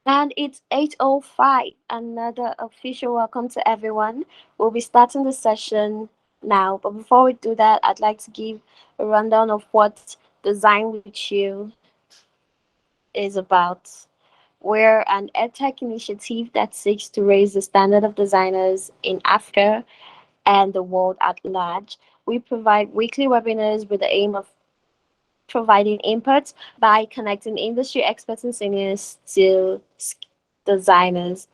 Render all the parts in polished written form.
And it's 8:05. Another official welcome to everyone. We'll be starting the session now. But before we do that, I'd like to give a rundown of what Design with You is about. We're an edtech initiative that seeks to raise the standard of designers in Africa and the world at large. We provide weekly webinars with the aim of providing input by connecting industry experts and seniors to designers.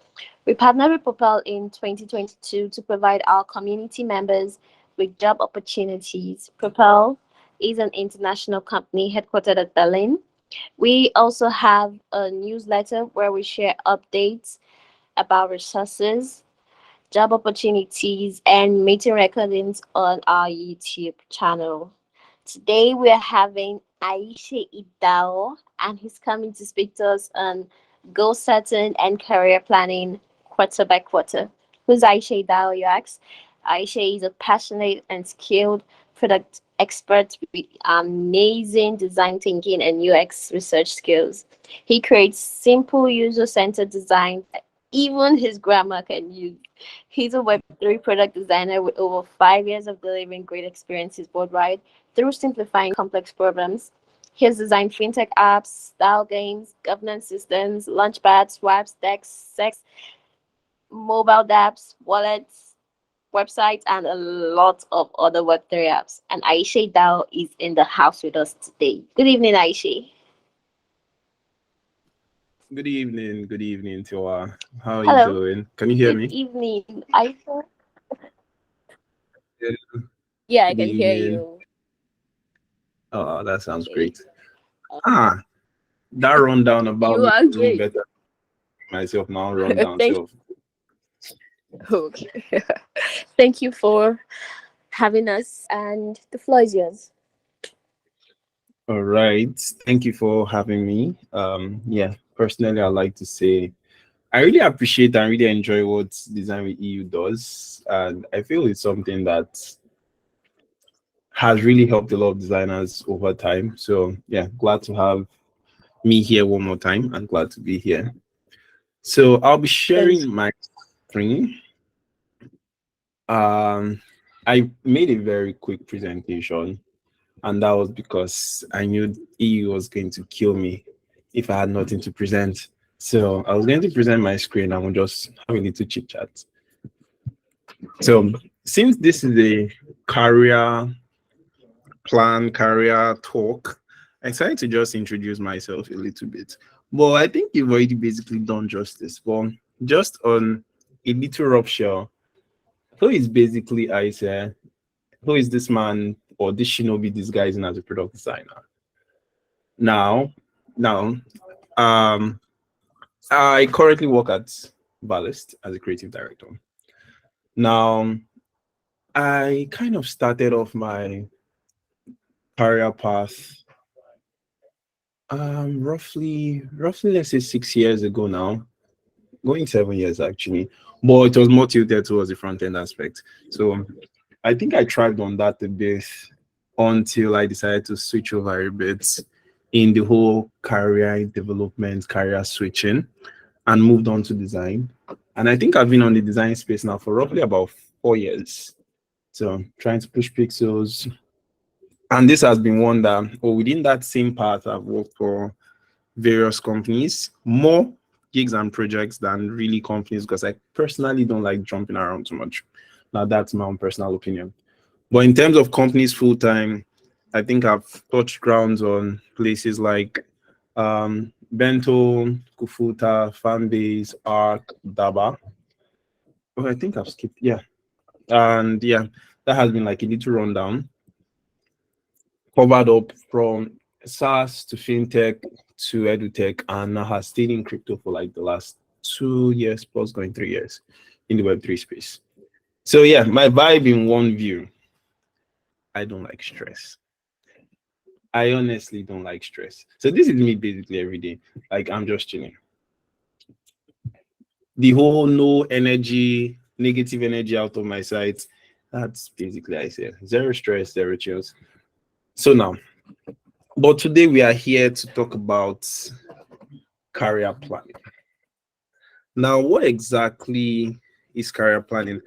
We partnered with Propel in 2022 to provide our community members with job opportunities. Propel is an international company headquartered at Berlin. We also have a newsletter where we share updates about resources, job opportunities, and meeting recordings on our YouTube channel. Today we are having Aise Idahor, and he's coming to speak to us on goal setting and career planning quarter by quarter. Who's Aise Idahor, you ask? Aise is a passionate and skilled product expert with amazing design thinking and UX research skills. He creates simple user centered design that even his grandma can use. He's a Web3 product designer with over 5 years of delivering great experiences worldwide through simplifying complex problems. He has designed fintech apps, style games, governance systems, launchpads, swaps, decks, sex, mobile dApps, wallets, websites, and a lot of other Web3 apps. And Aisha Dao is in the house with us today. Good evening, Aisha. Good evening, Tiwa. How are you Hello. doing? Can you hear Good me? evening, Aisha. Yeah, Yeah, I good can hear evening. you. Oh, that sounds Okay. great. Ah, that rundown about You me are is even great. better myself now. Rundown Thank self. Okay. Thank you for having us, and the floor is yours. All right. Thank you for having me. Yeah, personally, I like to say I really appreciate and really enjoy what Design with EU does, and I feel it's something that has really helped a lot of designers over time. So yeah, glad to have me here one more time and glad to be here. So I'll be Thank sharing my screen. Um, I made a very quick presentation, and that was because I knew EU was going to kill me if I had nothing to present. So I was going to present my screen and we'll just have a little chit chat. So since this is a career plan, career talk, I decided to just introduce myself a little bit. But I think you've already basically done justice. But just on a little rupture, who is basically Aise? Who is this man or this shinobi disguising as a product designer? Now, now, um, I currently work at Ballast as a creative director. Now, I kind of started off my career path roughly let's say 6 years ago now, going 7 years actually. But it was more tilted towards the front end aspect. So I think I tried on that a bit until I decided to switch over a bit in the whole career development, career switching, and moved on to design. And I think I've been on the design space now for roughly about 4 years. So trying to push pixels. And this has been one that, or within that same path, I've worked for various companies, more gigs and projects than really companies, because I personally don't like jumping around too much. Now, that's my own personal opinion. But in terms of companies full time, I think I've touched grounds on places like Bento, Kufuta, Fanbase, Arc, Daba. Oh, I think I've skipped. Yeah. And yeah, that has been like a little rundown, covered up from SaaS to fintech to edutech, and now has stayed in crypto for like the last 2 years plus, going 3 years in the Web3 space. So yeah, my vibe in one view, I don't like stress. I honestly don't like stress. So this is me basically every day. Like I'm just chilling. The whole no energy, negative energy out of my sight. That's basically I say zero stress, zero chills. So now, but today we are here to talk about career planning. Now, what exactly is career planning?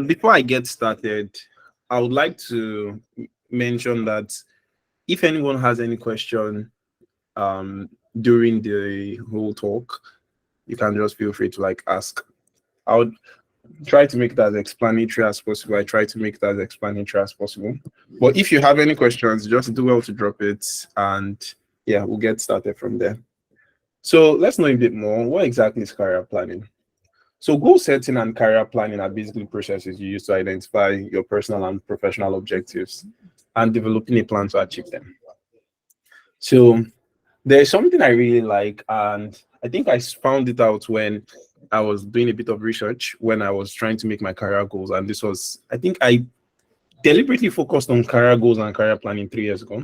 Before I get started, I would like to mention that if anyone has any question um, during the whole talk, you can just feel free to like ask. I would try to make it as explanatory as possible. I try to make it as explanatory as possible. But if you have any questions, just do well to drop it, and yeah, we'll get started from there. So let's know a bit more. What exactly is career planning? So goal setting and career planning are basically processes you use to identify your personal and professional objectives and developing a plan to achieve them. So there's something I really like, and I think I found it out when I was doing a bit of research when I was trying to make my career goals. And this was, I think I deliberately focused on career goals and career planning 3 years ago.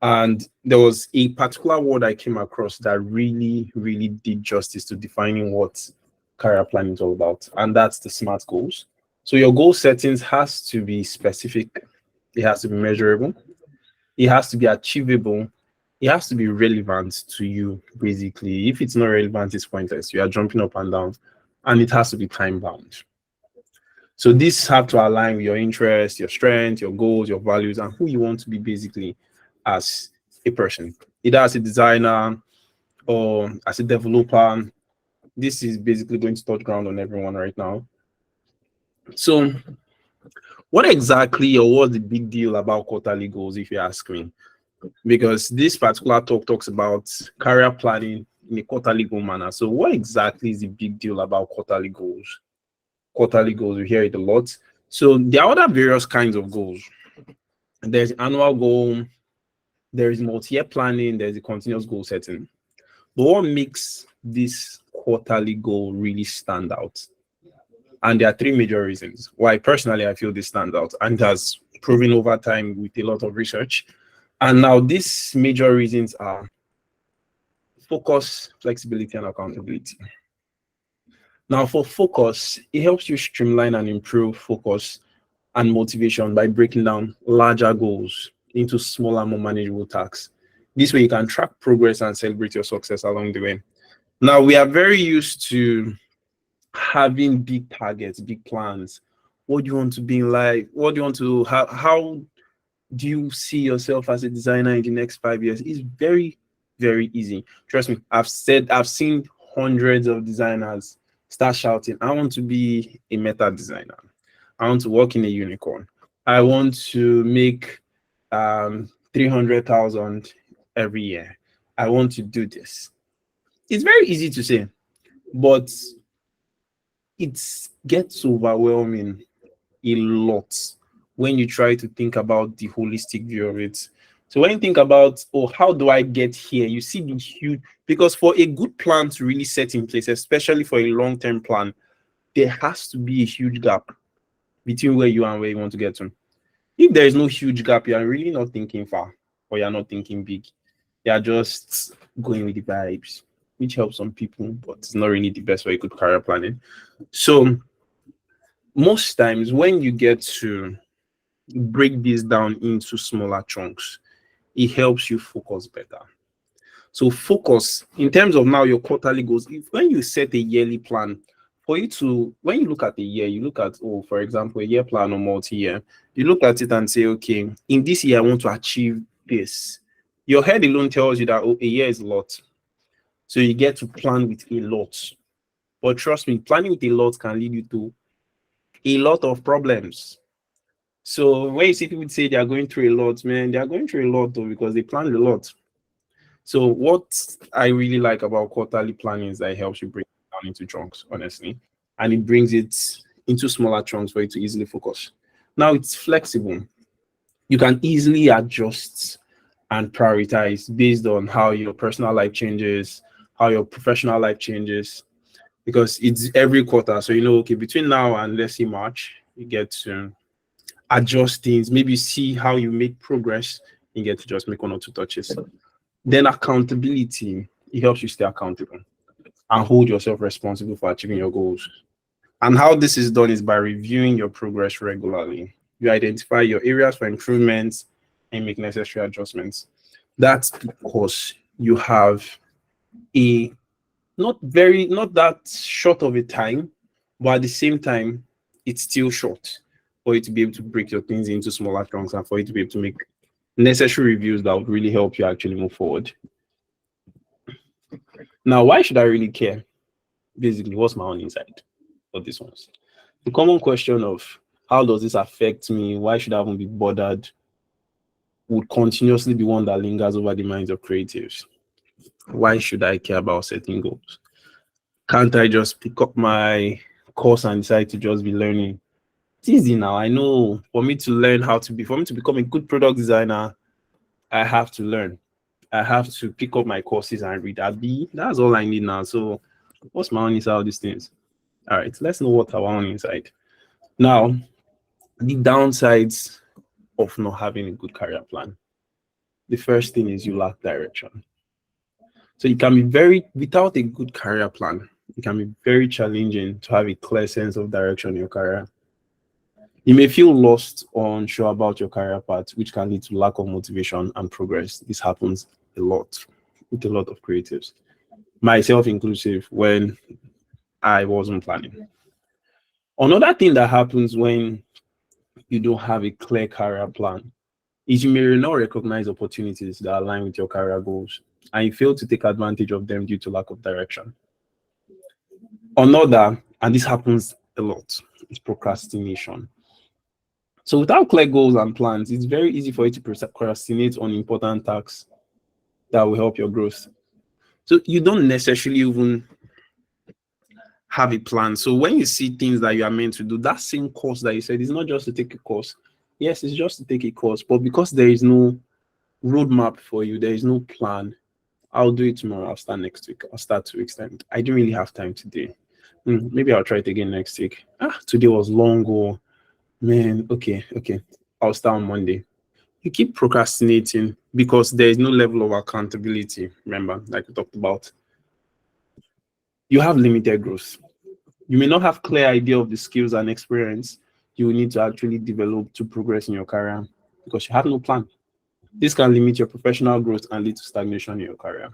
And there was a particular word I came across that really, really did justice to defining what career planning is all about. And that's the SMART goals. So your goal settings has to be specific, it has to be measurable, it has to be achievable, it has to be relevant to you, basically. If it's not relevant, it's pointless. You are jumping up and down, and it has to be time bound. So these have to align with your interests, your strengths, your goals, your values, and who you want to be basically as a person, either as a designer or as a developer. This is basically going to touch ground on everyone right now. So, what exactly or what's the big deal about quarterly goals, if you ask me? Because this particular talk talks about career planning in a quarterly goal manner. So, what exactly is the big deal about quarterly goals? Quarterly goals, we hear it a lot. So, there are other various kinds of goals. There's annual goal, there is multi-year planning, there's a continuous goal setting. But what makes this quarterly goal really stand out? And there are three major reasons why personally I feel this stands out and has proven over time with a lot of research. And now these major reasons are focus, flexibility, and accountability. Now, for focus, it helps you streamline and improve focus and motivation by breaking down larger goals into smaller, more manageable tasks. This way, you can track progress and celebrate your success along the way. Now, we are very used to having big targets, big plans. What do you want to be in life? What do you want to have? How do you see yourself as a designer in the next 5 years? It's very, very easy. Trust me, I've seen hundreds of designers start shouting, I want to be a meta designer. I want to work in a unicorn. I want to make 300,000 every year. I want to do this. It's very easy to say, but it gets overwhelming a lot when you try to think about the holistic view of it. So when you think about, oh, how do I get here? You see the huge, because for a good plan to really set in place, especially for a long-term plan, there has to be a huge gap between where you are and where you want to get to. If there is no huge gap, you are really not thinking far or you're not thinking big. You're just going with the vibes, which helps some people, but it's not really the best way good career planning. So most times when you get to break this down into smaller chunks, it helps you focus better. So focus in terms of now your quarterly goals. If when you set a yearly plan, for you to when you look at a year, you look at, oh, for example, a year plan or multi-year, you look at it and say, okay, in this year I want to achieve this. Your head alone tells you that, oh, a year is a lot. So you get to plan with a lot. But trust me, planning with a lot can lead you to a lot of problems. So when you see people say they are going through a lot, man, they are going through a lot though because they planned a lot. So what I really like about quarterly planning is that it helps you break it down into chunks, honestly, and it brings it into smaller chunks for you to easily focus. Now it's flexible. You can easily adjust and prioritize based on how your personal life changes, how your professional life changes, because it's every quarter. So you know, okay, between now and let's say March, you get to adjust things, maybe see how you make progress, you get to just make one or two touches. Then accountability, it helps you stay accountable and hold yourself responsible for achieving your goals. And how this is done is by reviewing your progress regularly. You identify your areas for improvements and make necessary adjustments. That's because you have a not that short of a time, but at the same time, it's still short for you to be able to break your things into smaller chunks and for you to be able to make necessary reviews that would really help you actually move forward. Now, why should I really care? Basically, what's my own insight for this ones? The common question of how does this affect me? Why should I even be bothered? Would continuously be one that lingers over the minds of creatives. Why should I care about setting goals? Can't I just pick up my course and decide to just be learning? It's easy now. I know for me to learn how to be, for me to become a good product designer, I have to learn. I have to pick up my courses and read. That's all I need now. So, what's my own inside of these things? All right, let's know what our own inside. Now, the downsides of not having a good career plan. The first thing is you lack direction. So it can be very, without a good career plan, it can be very challenging to have a clear sense of direction in your career. You may feel lost or unsure about your career path, which can lead to lack of motivation and progress. This happens a lot with a lot of creatives, myself inclusive, when I wasn't planning. Another thing that happens when you don't have a clear career plan is you may not recognize opportunities that align with your career goals and you fail to take advantage of them due to lack of direction. Another, and this happens a lot, is procrastination. So without clear goals and plans, it's very easy for you to procrastinate on important tasks that will help your growth. So you don't necessarily even have a plan. So when you see things that you are meant to do, that same course that you said is not just to take a course. Yes, it's just to take a course, but because there is no roadmap for you, there is no plan. I'll do it tomorrow. I'll start next week. I'll start 2 weeks time. I didn't really have time today. Maybe I'll try it again next week. Today was long. Oh man. Okay. I'll start on Monday. You keep procrastinating because there is no level of accountability. Remember, like we talked about, you have limited growth. You may not have clear idea of the skills and experience you will need to actually develop to progress in your career because you have no plan. This can limit your professional growth and lead to stagnation in your career.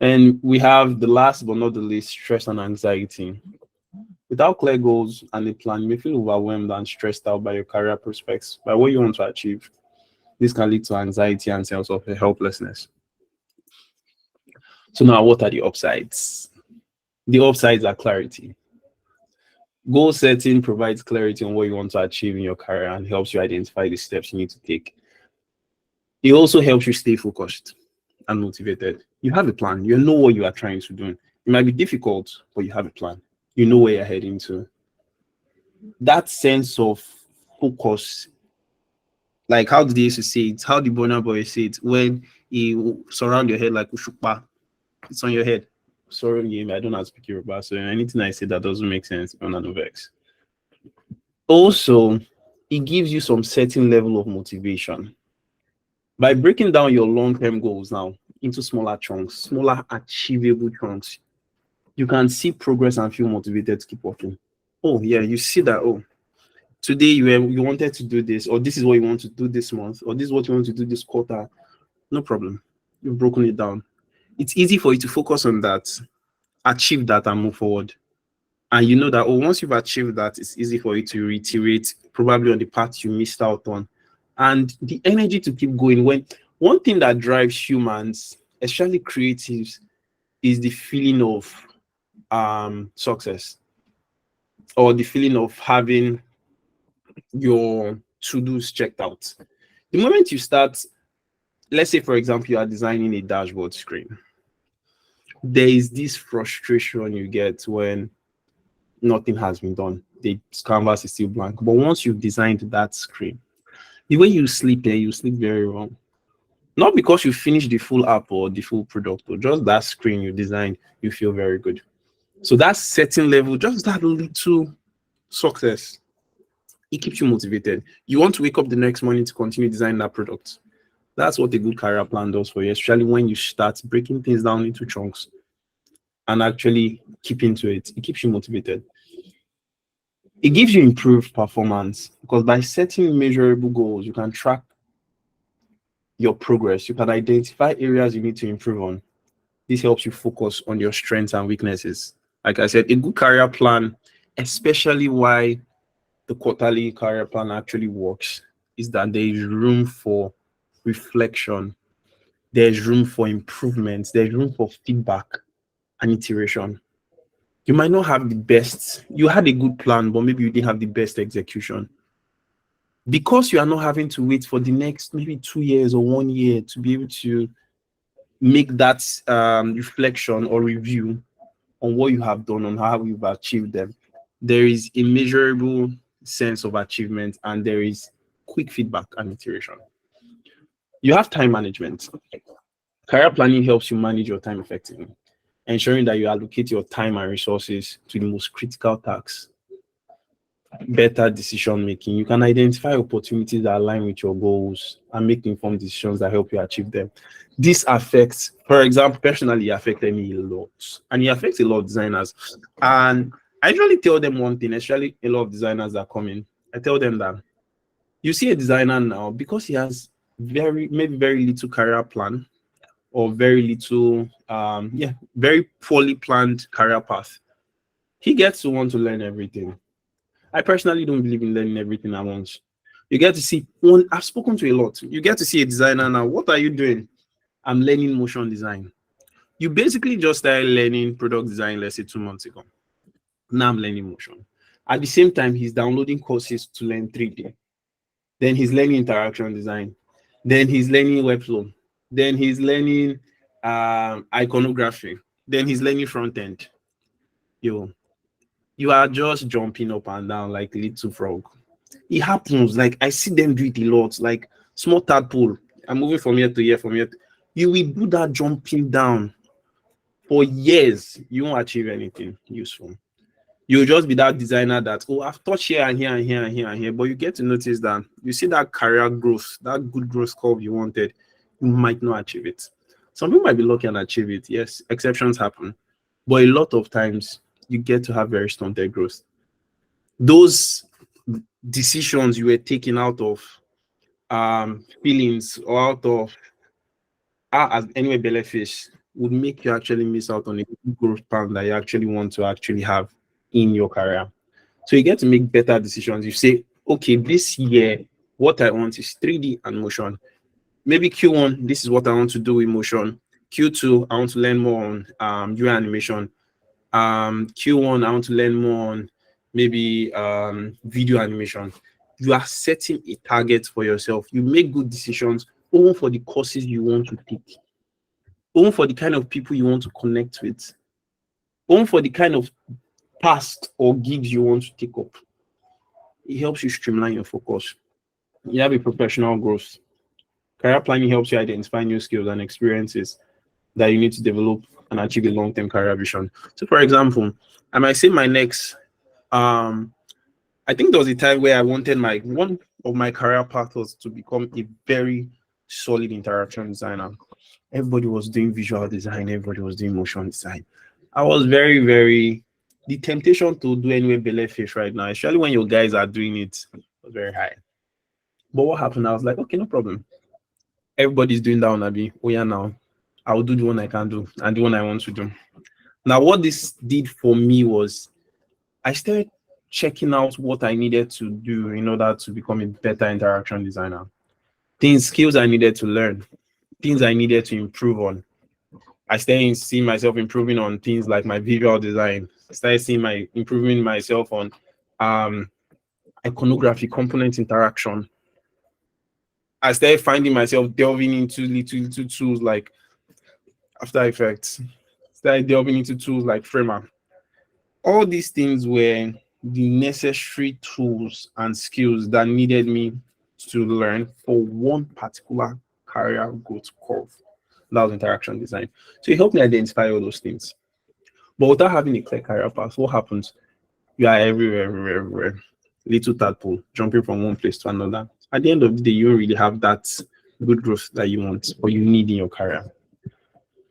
And we have the last but not the least, stress and anxiety. Without clear goals and a plan, you may feel overwhelmed and stressed out by your career prospects, by what you want to achieve. This can lead to anxiety and sense of helplessness. So now, what are the upsides? The upsides are clarity. Goal setting provides clarity on what you want to achieve in your career and helps you identify the steps you need to take. It also helps you stay focused and motivated. You have a plan. You know what you are trying to do. It might be difficult, but you have a plan. You know where you're heading to. That sense of focus, like how did they used to say it? How the Burna Boy say it? When you surround your head like Ushukpa, it's on your head. Sorry, I don't know how to speak Yoruba, so anything I say that doesn't make sense, on an vex. Also, it gives you some certain level of motivation. By breaking down your long-term goals now into smaller chunks, smaller achievable chunks, you can see progress and feel motivated to keep working. Oh yeah, you see that. Oh, today you wanted to do this, or this is what you want to do this month, or this is what you want to do this quarter. No problem. You've broken it down. It's easy for you to focus on that, achieve that, and move forward. And you know that once you've achieved that, it's easy for you to reiterate probably on the path you missed out on. And the energy to keep going. When one thing that drives humans, especially creatives, is the feeling of success or the feeling of having your to-dos checked out. The moment you start, let's say for example, you are designing a dashboard screen, there is this frustration you get when nothing has been done. The canvas is still blank. But once you've designed that screen, the way you sleep there, you sleep very well. Not because you finished the full app or the full product, or just that screen you designed, you feel very good. So that certain level, just that little success, it keeps you motivated. You want to wake up the next morning to continue designing that product. That's what a good career plan does for you, especially when you start breaking things down into chunks and actually keep into it. It keeps you motivated. It gives you improved performance because by setting measurable goals, you can track your progress. You can identify areas you need to improve on. This helps you focus on your strengths and weaknesses. Like I said, a good career plan, especially why the quarterly career plan actually works, is that there is room for reflection, there's room for improvement, there's room for feedback and iteration. You might not have the best, you had a good plan, but maybe you didn't have the best execution. Because you are not having to wait for the next maybe 2 years or 1 year to be able to make that reflection or review on what you have done, on how you've achieved them. There is a measurable sense of achievement and there is quick feedback and iteration. You have time management. Career planning helps you manage your time effectively, ensuring that you allocate your time and resources to the most critical tasks. Better decision making. You can identify opportunities that align with your goals and make informed decisions that help you achieve them. This affects, for example, personally, it affected me a lot, and it affects a lot of designers. And I usually tell them one thing, especially a lot of designers that come in. I tell them that you see a designer now because he has maybe very little career plan or very little, very poorly planned career path. He gets to want to learn everything. I personally don't believe in learning everything at once. You get to see one, I've spoken to a lot. You get to see a designer now. What are you doing? I'm learning motion design. You basically just started learning product design, let's say 2 months ago. Now I'm learning motion. At the same time, he's downloading courses to learn 3D. Then he's learning interaction design. Then he's learning webflow. Then he's learning iconography. Then he's learning front end. Yo, you are just jumping up and down like little frog. It happens. Like I see them do it a lot. Like small tadpole. I'm moving from here to here, from here. You will do that jumping down for years. You won't achieve anything useful. You'll just be that designer that, oh, I've touched here and here and here and here and here. But you get to notice that you see that career growth, that good growth curve you wanted, you might not achieve it. Some people might be lucky and achieve it. Yes, exceptions happen. But a lot of times you get to have very stunted growth. Those decisions you were taking out of feelings or out of as anyway bellyfish would make you actually miss out on a growth plan that you actually want to actually have in your career. So you get to make better decisions. You say, okay, this year what I want is 3D and motion. Maybe Q1, this is what I want to do with motion. Q2, I want to learn more on UI animation. Q1, I want to learn more on maybe video animation. You are setting a target for yourself. You make good decisions even for the courses you want to take, even for the kind of people you want to connect with, even for the kind of tasks or gigs you want to take up. It helps you streamline your focus. You have a professional growth. Career planning helps you identify new skills and experiences that you need to develop and achieve a long-term career vision. So, for example, I might say my next, I think there was a time where I wanted one of my career paths was to become a very solid interaction designer. Everybody was doing visual design, everybody was doing motion design. I was the temptation to do anyway belly fish right now, especially when your guys are doing it, was very high. But what happened? I was like, okay, no problem. Everybody's doing that on Abi. Oh yeah, now I'll do the one I can do and the one I want to do. Now, what this did for me was I started checking out what I needed to do in order to become a better interaction designer. Skills I needed to learn, things I needed to improve on. I started seeing myself improving on things like my visual design. I started seeing improving myself on iconography, component interaction. I started finding myself delving into little tools like After Effects. Started delving into tools like Framer. All these things were the necessary tools and skills that needed me to learn for one particular career growth curve. That was interaction design. So it helped me identify all those things. But without having a clear career path, what happens? You are everywhere, everywhere, everywhere. Little tadpole, jumping from one place to another. At the end of the day, you don't really have that good growth that you want or you need in your career.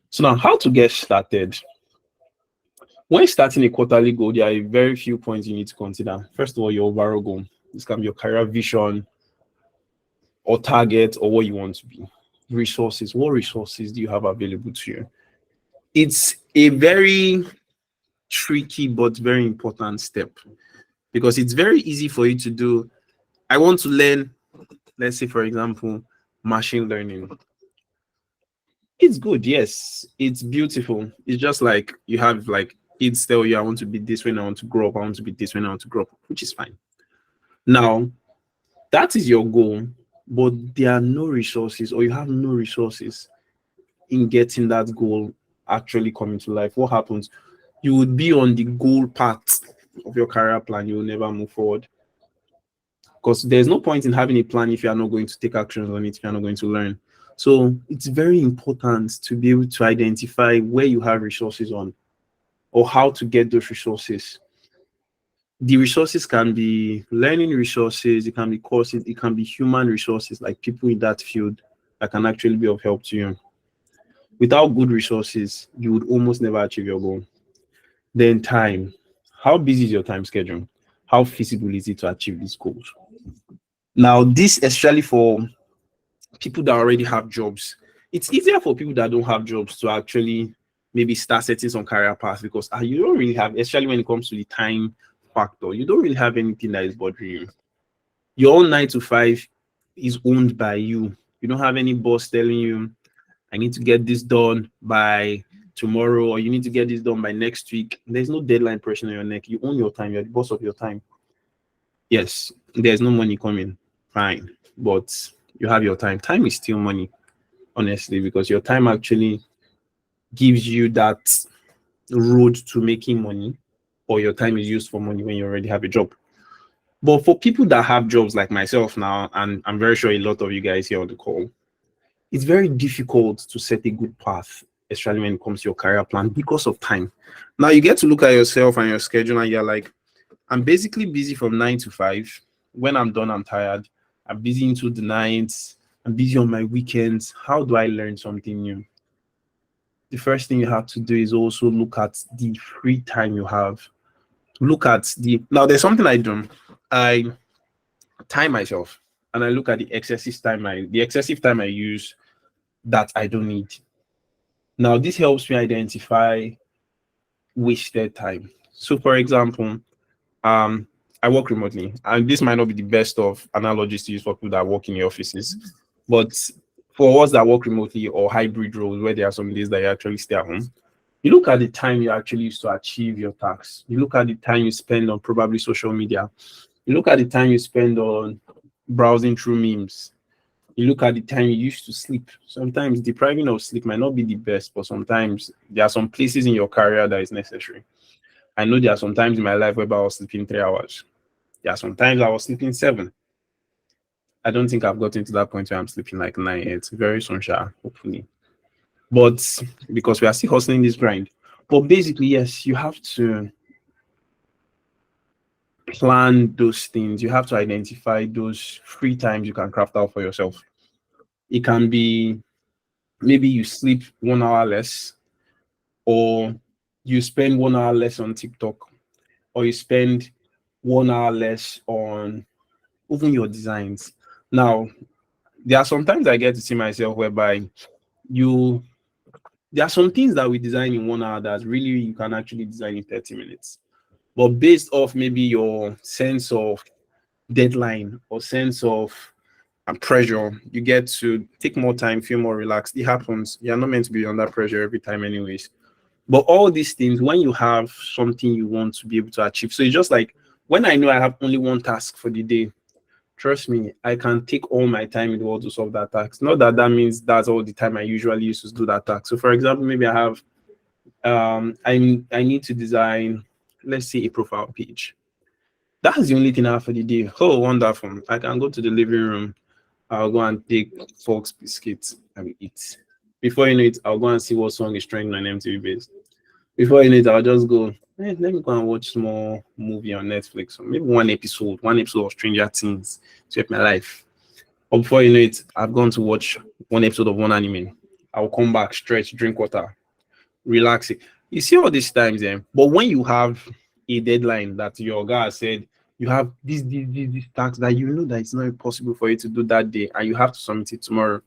So now, how to get started? When starting a quarterly goal, there are very few points you need to consider. First of all, your overall goal. This can be your career vision or target or what you want to be. Resources. What resources do you have available to you? It's a very tricky but very important step, because it's very easy for you to do. I want to learn, let's say, for example, machine learning. It's good, yes. It's beautiful. It's just like you have like kids tell you, I want to be this when I want to grow up, I want to be this when I want to grow up, which is fine. Now, that is your goal, but there are no resources, or you have no resources in getting that goal actually coming to life. What happens? You would be on the goal path of your career plan, you will never move forward. Because there's no point in having a plan if you are not going to take actions on it, if you're not going to learn. So it's very important to be able to identify where you have resources on, or how to get those resources. The resources can be learning resources, it can be courses, it can be human resources, like people in that field that can actually be of help to you. Without good resources, you would almost never achieve your goal. Then time. How busy is your time schedule? How feasible is it to achieve these goals? Now, this especially for people that already have jobs. It's easier for people that don't have jobs to actually maybe start setting some career paths, because you don't really have, especially when it comes to the time factor, you don't really have anything that is bothering you. Your own 9 to 5 is owned by you. You don't have any boss telling you, I need to get this done by tomorrow, or you need to get this done by next week. There's no deadline pressure on your neck. You own your time. You're the boss of your time. Yes, there's no money coming. Fine. But you have your time. Time is still money, honestly, because your time actually gives you that road to making money, or your time is used for money when you already have a job. But for people that have jobs like myself now, and I'm very sure a lot of you guys here on the call, it's very difficult to set a good path, especially when it comes to your career plan, because of time. Now you get to look at yourself and your schedule, and you're like, I'm basically busy from 9 to 5. When I'm done, I'm tired. I'm busy into the nights. I'm busy on my weekends. How do I learn something new? The first thing you have to do is also look at the free time you have. Look at the now. There's something I do. I time myself, and I look at the excessive time I use that I don't need. Now this helps me identify wasted time. So, for example, um, I work remotely, and this might not be the best of analogies to use for people that work in the offices, but for us that work remotely or hybrid roles where there are some days that you actually stay at home, you look at the time you actually use to achieve your tasks. You look at the time you spend on probably social media. You look at the time you spend on browsing through memes. You look at the time you used to sleep. Sometimes depriving of sleep might not be the best, but sometimes there are some places in your career that is necessary. I know there are some times in my life where I was sleeping 3 hours. There are sometimes I was sleeping 7. I don't think I've gotten to that point where I'm sleeping like 9 yet. Very soon, hopefully. But because we are still hustling this grind. But basically, yes, you have to plan those things. You have to identify those free times you can craft out for yourself. It can be maybe you sleep 1 hour less, or you spend 1 hour less on TikTok, or you spend 1 hour less on even your designs. Now, there are sometimes I get to see myself whereby you there are some things that we design in 1 hour that really you can actually design in 30 minutes. But based off maybe your sense of deadline or sense of pressure, you get to take more time, feel more relaxed. It happens. You're not meant to be under pressure every time, anyways. But all these things, when you have something you want to be able to achieve, so it's just like when I know I have only one task for the day, trust me, I can take all my time in the world to solve that task. Not that that means that's all the time I usually use to do that task. So, for example, maybe I have I need to design, let's say, a profile page. That's the only thing I have for the day. Oh, wonderful! I can go to the living room. I'll go and take Fox biscuits and we eat. Before you know it, I'll go and see what song is trending on MTV Base. Before you know it, I'll just go, let me go and watch small movie on Netflix, or maybe one episode of Stranger Things to help my life. Or before you know it, I've gone to watch one episode of one anime. I'll come back, stretch, drink water, relax it. You see all these times, but when you have a deadline that your guy said you have this task that you know that it's not possible for you to do that day, and you have to submit it tomorrow.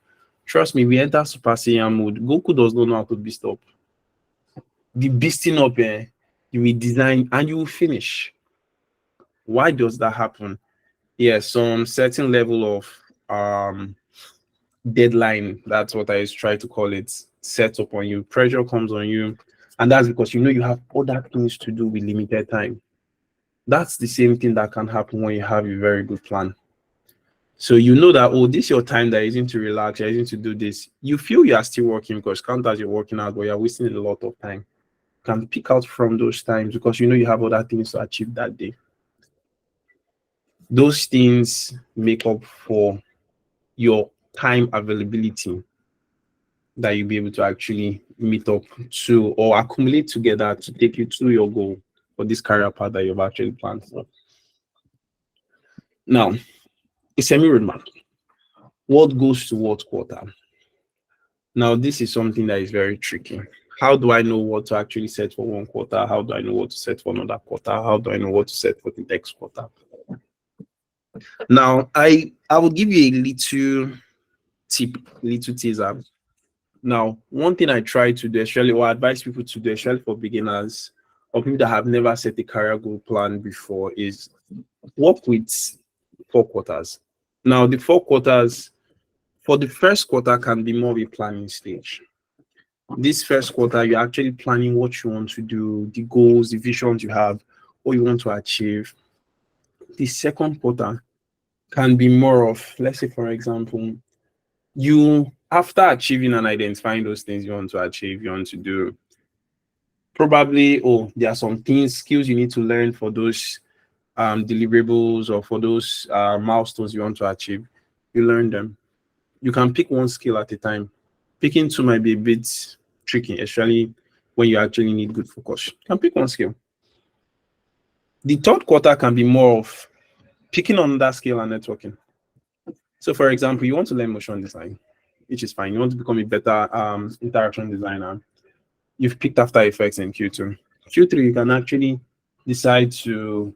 Trust me, we enter Super Saiyan mode. Goku does not know how to be stopped. The beasting up, you will design and you will finish. Why does that happen? Yes, some certain level of um deadline, that's what I try to call it, set up on you. Pressure comes on you, and that's because you know you have other things to do with limited time. That's the same thing that can happen when you have a very good plan. So you know that, oh, this is your time that isn't to relax, you're using to do this. You feel you are still working because count as you're working out, but you're wasting a lot of time. You can pick out from those times because you know you have other things to achieve that day. Those things make up for your time availability that you'll be able to actually meet up to or accumulate together to take you to your goal for this career path that you've actually planned for. Now, a semi roadmap. What goes to what quarter? Now, this is something that is very tricky. How do I know what to actually set for one quarter? How do I know what to set for another quarter? How do I know what to set for the next quarter? Now, I will give you a little tip, little teaser. Now, one thing I try to do, especially or advise people to do, especially for beginners or people that have never set a career goal plan before, is work with 4 quarters. Now, the 4 quarters for the first quarter can be more of a planning stage. This first quarter, you're actually planning what you want to do, the goals, the visions you have, what you want to achieve. The second quarter can be more of, let's say, for example, you after achieving and identifying those things you want to achieve, you want to do, probably, oh, there are some things, skills you need to learn for those deliverables or for those milestones you want to achieve. You learn them. You can pick one skill at a time. Picking two might be a bit tricky, especially when you actually need good focus. You can pick one skill. The third quarter can be more of picking on that skill and networking. So, for example, you want to learn motion design, which is fine. You want to become a better interaction designer. You've picked After Effects in Q2. Q3, you can actually decide to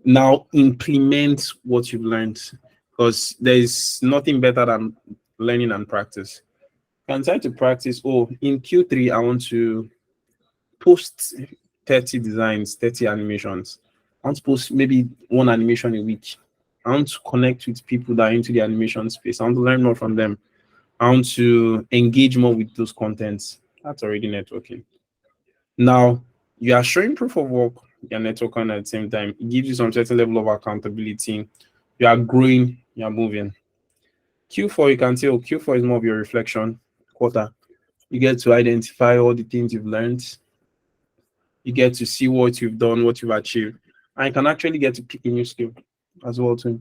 now implement what you've learned because there is nothing better than learning and practice. You can decide to practice. Oh, in Q3, I want to post 30 designs, 30 animations. I want to post maybe one animation a week. I want to connect with people that are into the animation space. I want to learn more from them. I want to engage more with those contents. That's already networking. Now, you are showing proof of work, you're networking at the same time. It gives you some certain level of accountability. You are growing, you are moving. Q4, you can say, oh, Q4 is more of your reflection quarter. You get to identify all the things you've learned. You get to see what you've done, what you've achieved. And you can actually get to pick a new skill as well too.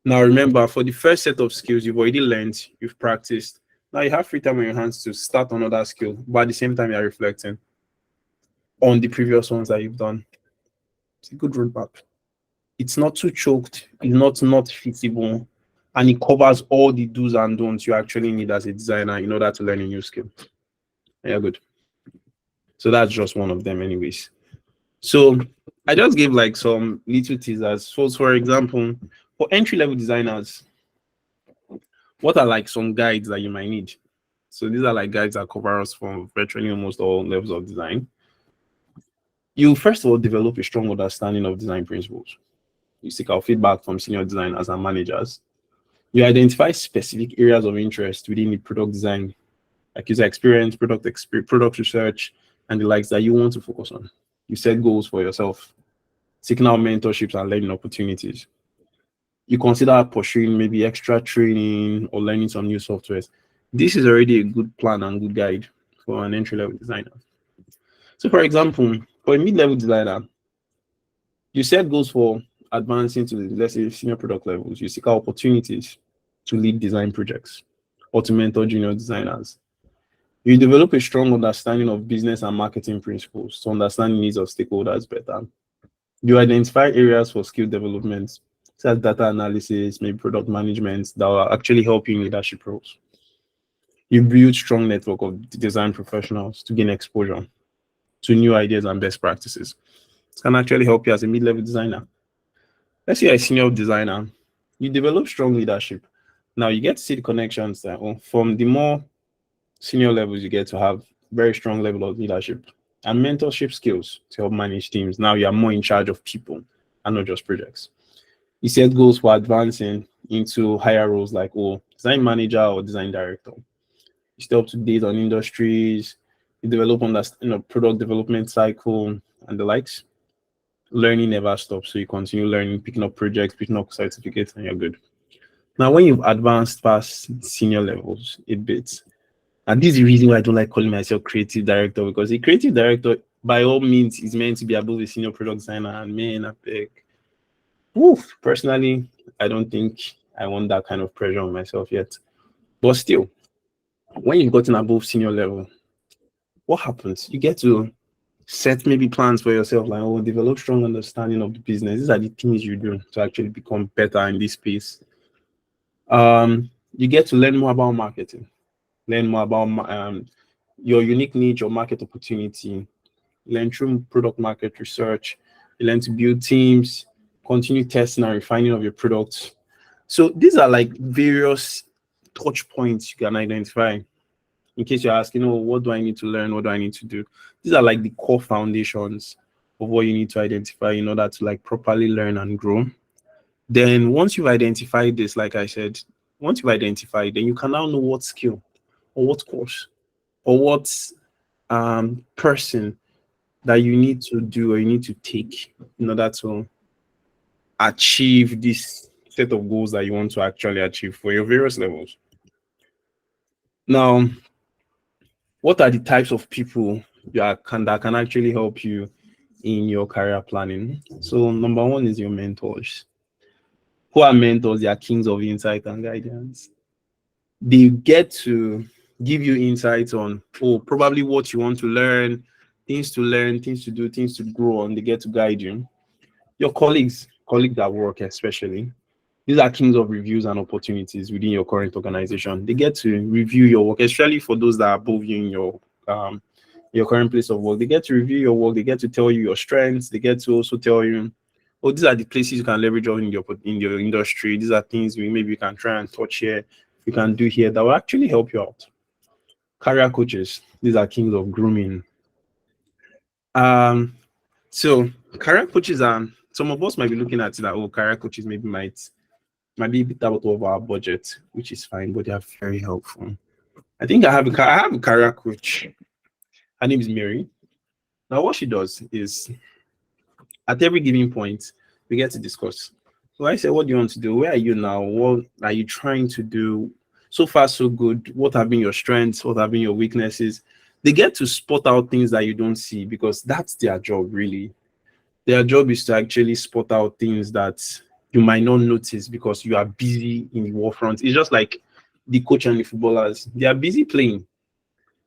Now remember, for the first set of skills you've already learned, you've practiced. Now you have free time on your hands to start another skill, but at the same time you're reflecting on the previous ones that you've done. It's a good roadmap. It's not too choked, it's not feasible, and it covers all the do's and don'ts you actually need as a designer in order to learn a new skill. Yeah, good. So that's just one of them, anyways. So I just gave like some little teasers. So, for example, for entry level designers, what are like some guides that you might need? So these are like guides that cover us from virtually almost all levels of design. You first of all develop a strong understanding of design principles. You seek out feedback from senior designers and managers. You identify specific areas of interest within the product design, like user experience, product research, and the likes that you want to focus on. You set goals for yourself, seeking out mentorships and learning opportunities. You consider pursuing maybe extra training or learning some new softwares. This is already a good plan and good guide for an entry level designer. So, for example, for a mid level designer, you set goals for advancing to, let's say, senior product levels. You seek out opportunities to lead design projects or to mentor junior designers. You develop a strong understanding of business and marketing principles to understand the needs of stakeholders better. You identify areas for skill development, such as data analysis, maybe product management, that will actually help you in leadership roles. You build strong network of design professionals to gain exposure to new ideas and best practices. This can actually help you as a mid-level designer. Let's say you're a senior designer, you develop strong leadership. Now you get to see the connections that from the more senior levels, you get to have very strong level of leadership. and mentorship skills to help manage teams. Now you are more in charge of people and not just projects. You set goals for advancing into higher roles like design manager or design director. You stay up to date on industries, you develop on that product development cycle and the likes. Learning never stops, so you continue learning, picking up projects, picking up certificates, and you're good. Now, when you've advanced past senior levels a bit, and this is the reason why I don't like calling myself creative director, because a creative director, by all means, is meant to be above a senior product designer. And man, I beg, woof, personally, I don't think I want that kind of pressure on myself yet. But still, when you've gotten above senior level, what happens? You get to set maybe plans for yourself, like develop strong understanding of the business. These are the things you do to actually become better in this space. You get to learn more about marketing, learn more about your unique niche or market opportunity, learn through product market research, you learn to build teams, continue testing and refining of your products. So these are like various touch points you can identify in case you're asking, what do I need to learn? What do I need to do? These are like the core foundations of what you need to identify in order to like properly learn and grow. Then once you've identified this, like I said, once you've identified, then you can now know what skill or what course or what person that you need to do or you need to take in order to achieve this set of goals that you want to actually achieve for your various levels. Now, what are the types of people that can actually help you in your career planning? So, number one is your mentors. Who are mentors? They are kings of insight and guidance. They get to give you insights on, probably what you want to learn, things to do, things to grow on. They get to guide you. Your colleagues at work, especially, these are kings of reviews and opportunities within your current organization. They get to review your work, especially for those that are above you in your current place of work. They get to review your work. They get to tell you your strengths. They get to also tell you, these are the places you can leverage on in your industry. These are things maybe you can try and touch here, you can do here that will actually help you out. Career coaches, these are kings of grooming. So career coaches are, some of us might be looking at it that career coaches maybe might be a bit out of our budget, which is fine, but they are very helpful. I think I have a career coach. Her name is Mary. Now, what she does is at every given point, we get to discuss. So I said, what do you want to do? Where are you now? What are you trying to do? So far, so good. What have been your strengths? What have been your weaknesses? They get to spot out things that you don't see because that's their job, really. Their job is to actually spot out things that you might not notice because you are busy in the war front. It's just like the coach and the footballers. They are busy playing.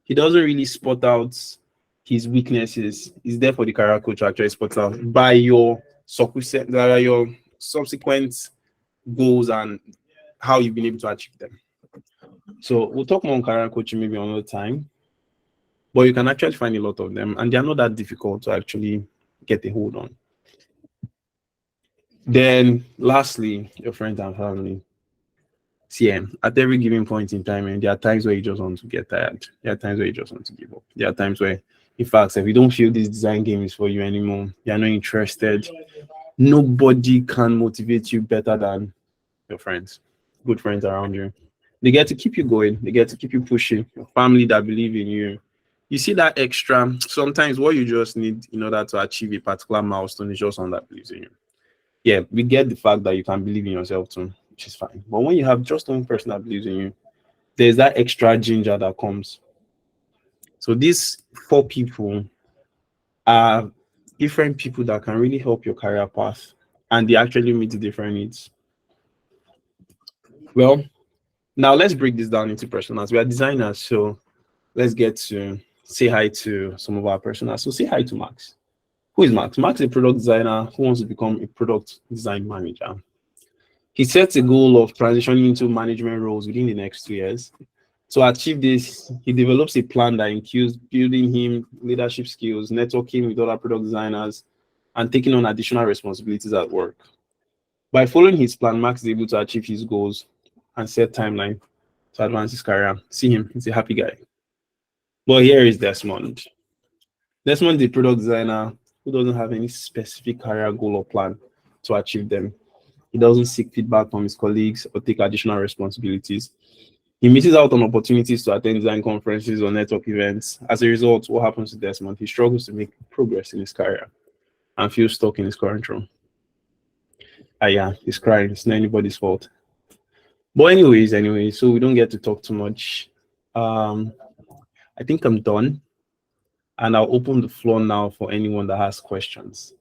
He doesn't really spot out his weaknesses. He's there for the career coach to actually spot out by your subsequent goals and how you've been able to achieve them. So we'll talk more on career coaching maybe another time, but you can actually find a lot of them, and they're not that difficult to actually get a hold on. Then, lastly, your friends and family. See, at every given point in time, there are times where you just want to get tired. There are times where you just want to give up. There are times where, in fact, if you don't feel this design game is for you anymore, you're not interested. Nobody can motivate you better than your friends, good friends around you. They get to keep you going. They get to keep you pushing. Your family that believe in you. You see that extra. Sometimes what you just need in order to achieve a particular milestone is just someone that believes in you. Yeah, we get the fact that you can believe in yourself too, which is fine. But when you have just one person that believes in you, there's that extra ginger that comes. So these four people are different people that can really help your career path, and they actually meet the different needs. Well, now let's break this down into personas. We are designers, so let's get to say hi to some of our personas. So say hi to Max. Who is Max? Max is a product designer who wants to become a product design manager. He sets a goal of transitioning into management roles within the next 2 years. To achieve this, he develops a plan that includes building him leadership skills, networking with other product designers, and taking on additional responsibilities at work. By following his plan, Max is able to achieve his goals and set timeline to advance his career. See him, he's a happy guy. But here is Desmond. Desmond is a product designer who doesn't have any specific career goal or plan to achieve them. He doesn't seek feedback from his colleagues or take additional responsibilities. He misses out on opportunities to attend design conferences or network events. As a result, what happens to Desmond? He struggles to make progress in his career and feels stuck in his current role. Ah, yeah, he's crying. It's not anybody's fault. But anyways, so we don't get to talk too much. Um, I think I'm done, and I'll open the floor now for anyone that has questions.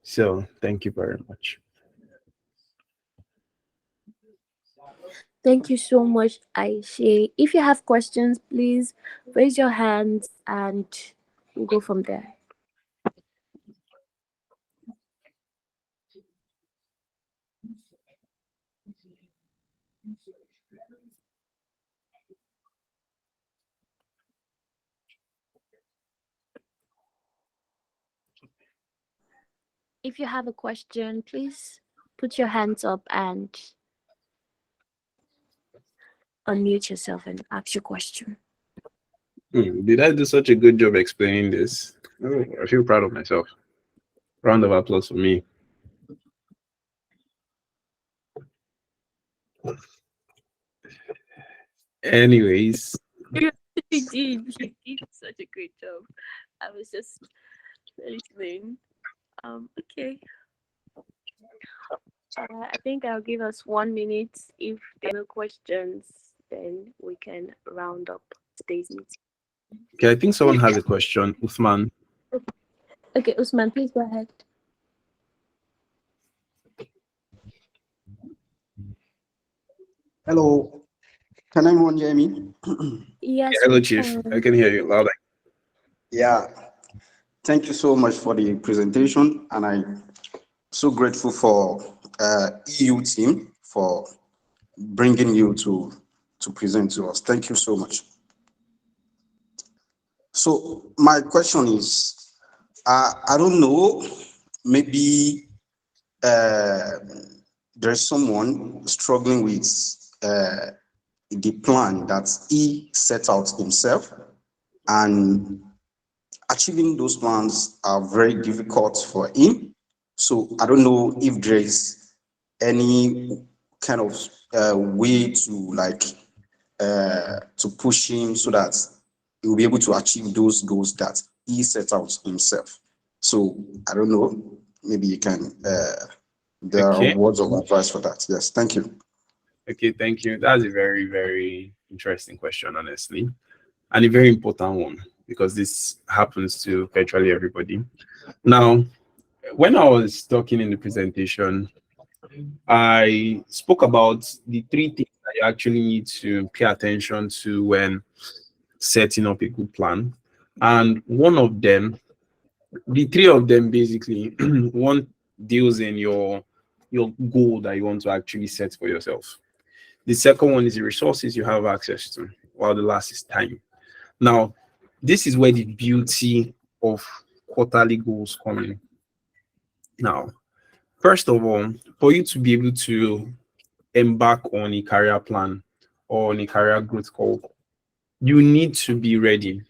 So thank you very much. Thank you so much, Aisha. If you have questions, please raise your hands and we'll go from there. If you have a question, please put your hands up and unmute yourself and ask your question. Did I do such a good job explaining this? Oh, I feel proud of myself. Round of applause for me. Anyways, You you did such a great job. I was just listening. Okay. I think I'll give us 1 minute. If there are no questions, then we can round up today's meeting. okay, I think someone has a question. Uthman. Okay, Usman, please go ahead. Hello, can anyone hear me? Yeah, Yes, we hello, Chief. I can. can hear you loud. Yeah, thank you so much for the presentation, and I'm so grateful for EU team for bringing you to present to us. Thank you so much. So my question is, I don't know, maybe uh, there's someone struggling with uh, the plan that he set out himself, and achieving those plans are very difficult for him. So I don't know if there is any kind of way to to push him so that he will be able to achieve those goals that he set out himself. So I don't know. Maybe you can. There are Okay. words of advice for that. Yes, thank you. Okay, thank you. That's a very, very interesting question, honestly, and a very important one because this happens to virtually everybody. Now, when I was talking in the presentation, I spoke about the three things that you actually need to pay attention to when setting up a good plan. And one of them, the three of them basically, one deals in your goal that you want to actually set for yourself. The second one is the resources you have access to, while the last is time. Now, this is where the beauty of quarterly goals come in. Now, first of all, for you to be able to embark on a career plan or on a career growth goal, you need to be ready.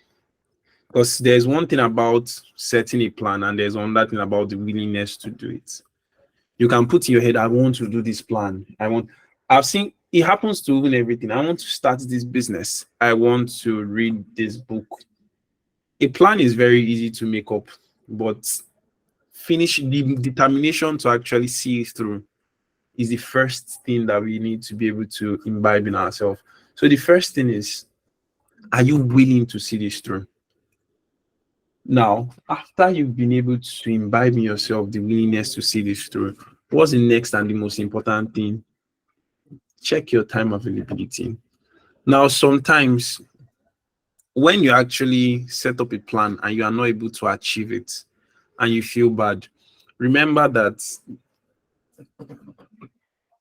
Because there's one thing about setting a plan, and there's another thing about the willingness to do it. You can put in your head, I want to do this plan. I've seen it happens to even everything. I want to start this business. I want to read this book. A plan is very easy to make up, but finish the determination to actually see it through is the first thing that we need to be able to imbibe in ourselves. So the first thing is, are you willing to see this through? Now, after you've been able to imbibe in yourself the willingness to see this through, what's the next and the most important thing? Check your time availability. Now, sometimes when you actually set up a plan and you are not able to achieve it and you feel bad, remember that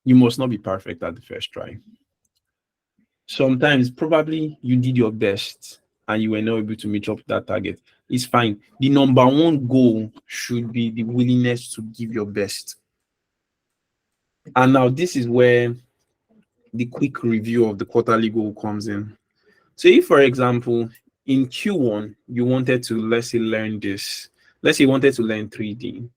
you must not be perfect at the first try. Sometimes probably you did your best and you were not able to meet up that target. It's fine. The number one goal should be the willingness to give your best. And now this is where the quick review of the quarterly goal comes in. So if, for example, In Q1, you wanted to, let's say, learn this. Let's say you wanted to learn 3D.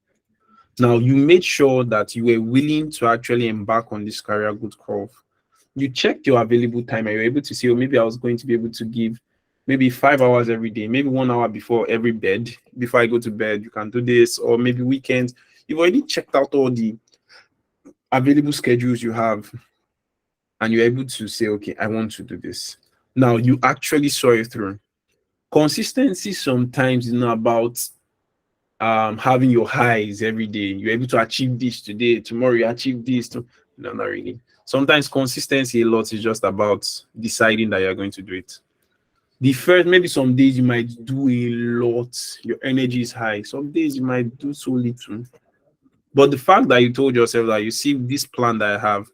Now, you made sure that you were willing to actually embark on this career growth curve. You checked your available time and you're able to say, oh, maybe I was going to be able to give maybe 5 hours every day, maybe 1 hour before every bed, before I go to bed, you can do this, or maybe weekends. You've already checked out all the available schedules you have, and you're able to say, okay, I want to do this. Now, you actually saw it through. Consistency sometimes is not about having your highs every day. You're able to achieve this today, tomorrow you achieve this. No, not really. Sometimes consistency a lot is just about deciding that you're going to do it. The first, maybe some days you might do a lot, your energy is high. Some days you might do so little. But the fact that you told yourself that you see this plan that I have,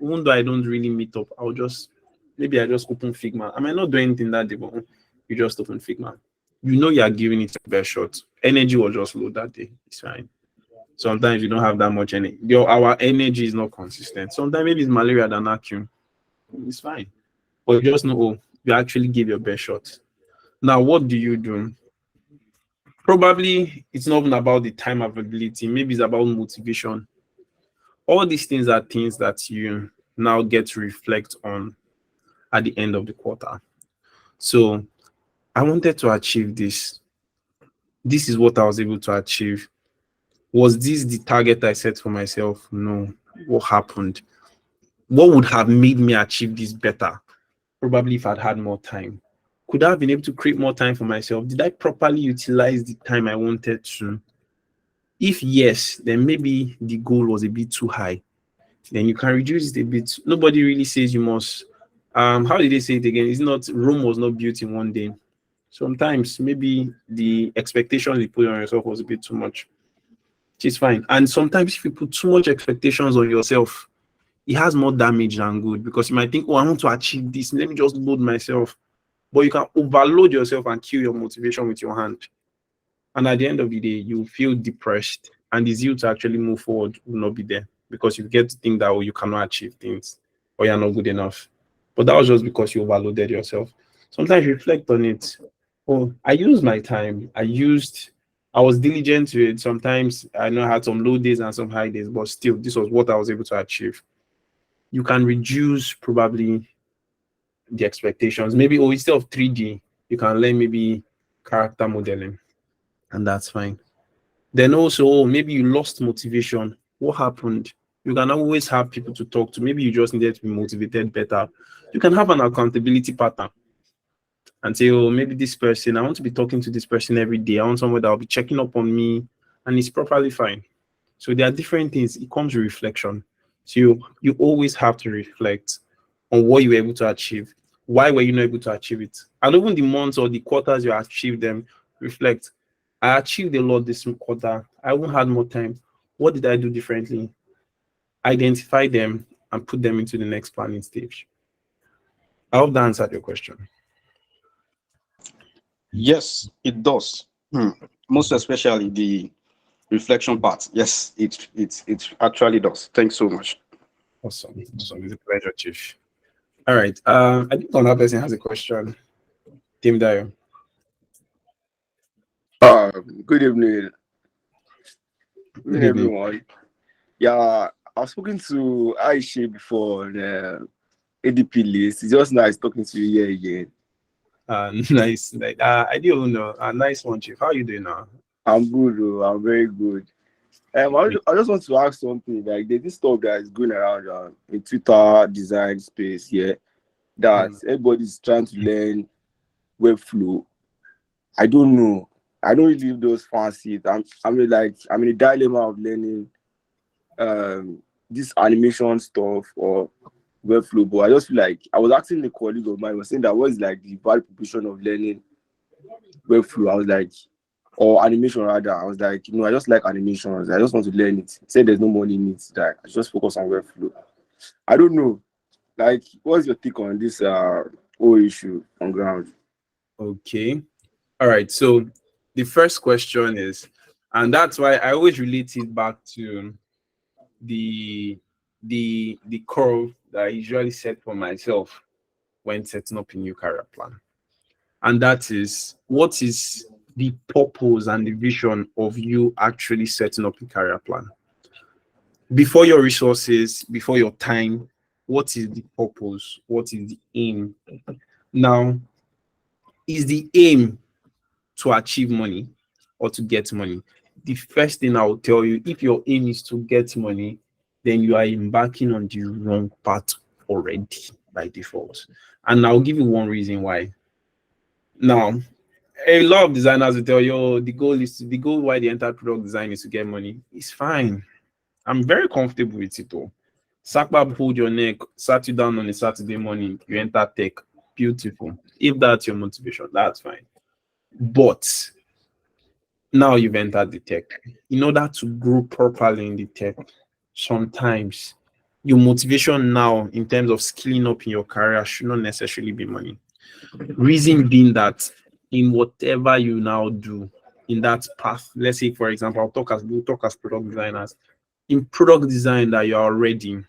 even though I don't really meet up, I'll just maybe I just open Figma. I might not do anything that day, but you just open Figma. You know you are giving it your best shot. Energy will just low that day. It's fine. Sometimes you don't have that much energy. Our energy is not consistent. Sometimes maybe it's malaria than vacuum. It's fine. But you just know, oh, you actually give your best shot. Now, what do you do? Probably it's not even about the time availability. Maybe it's about motivation. All these things are things that you now get to reflect on at the end of the quarter. So I wanted to achieve this. This is what I was able to achieve. Was this the target I set for myself? No. What happened? What would have made me achieve this better? Probably if I'd had more time. Could I have been able to create more time for myself? Did I properly utilize the time I wanted to? If yes, then maybe the goal was a bit too high. Then you can reduce it a bit. Nobody really says you must. How did they say it again? It's not Rome was not built in one day. Sometimes maybe the expectations you put on yourself was a bit too much, which is fine. And sometimes if you put too much expectations on yourself, it has more damage than good because you might think, oh, I want to achieve this. Let me just load myself. But you can overload yourself and kill your motivation with your hand. And at the end of the day, you feel depressed, and the zeal to actually move forward will not be there because you get to think that, oh, you cannot achieve things or you're not good enough. But that was just because you overloaded yourself. Sometimes reflect on it. Oh, I used my time. I was diligent to it. Sometimes I know I had some low days and some high days, but still, this was what I was able to achieve. You can reduce probably the expectations. Maybe, oh, instead of 3D, you can learn maybe character modeling, and that's fine. Then also, oh, maybe you lost motivation. What happened? You can always have people to talk to. Maybe you just needed to be motivated better. You can have an accountability pattern and say, oh, maybe this person, I want to be talking to this person every day. I want someone that will be checking up on me and it's properly fine. So there are different things. It comes with reflection. So you always have to reflect on what you were able to achieve. Why were you not able to achieve it? And even the months or the quarters you achieved them, reflect. I achieved a lot this quarter. I won't had more time. What did I do differently? Identify them and put them into the next planning stage. I hope that answered your question. Yes, it does. Hmm. Most especially the reflection part. Yes, it actually does. Thanks so much. Awesome. Awesome. It's a pleasure, Chief. All right. I think another person has a question. Tim Dio. Good evening, Good evening. everyone. Yeah, I've spoken to Aisha before on ADP list. It's just nice talking to you here again. Nice. I do know. Nice one, Chief. How are you doing now? I'm good, oh, I'm very good. I just want to ask something. Like, there's this stuff that is going around in Twitter design space here that Mm. everybody's trying to learn Webflow. I don't know. I don't really leave those fancy. I'm in a dilemma of learning this animation stuff or Webflow, but I just feel like I was asking a colleague of mine was saying that what is like the value proposition of learning Webflow. I was like, or animation rather. I was like, I just like animations. I just want to learn it. He said there's no money in it. That I just focus on Webflow. I don't know. Like, what's your take on this whole issue on ground? Okay. All right. So the first question is, and that's why I always relate it back to the the curve that I usually set for myself when setting up a new career plan. and that is, what is the purpose and the vision of you actually setting up a career plan? Before your resources, before your time, what is the purpose? What is the aim? Now, is the aim to achieve money or to get money? The first thing I will tell you, if your aim is to get money, then you are embarking on the wrong path already by default. And I'll give you one reason why. Now, a lot of designers will tell you, "Oh, the goal why they enter product design is to get money." It's fine. I'm very comfortable with it all. Sakpa hold your neck, sat you down on a Saturday morning, you enter tech. Beautiful. If that's your motivation, that's fine. But now you've entered the tech. In order to grow properly in the tech, sometimes your motivation now in terms of skilling up in your career should not necessarily be money. Reason being that in whatever you now do in that path, let's say for example, we'll talk as product designers. In product design that you're already,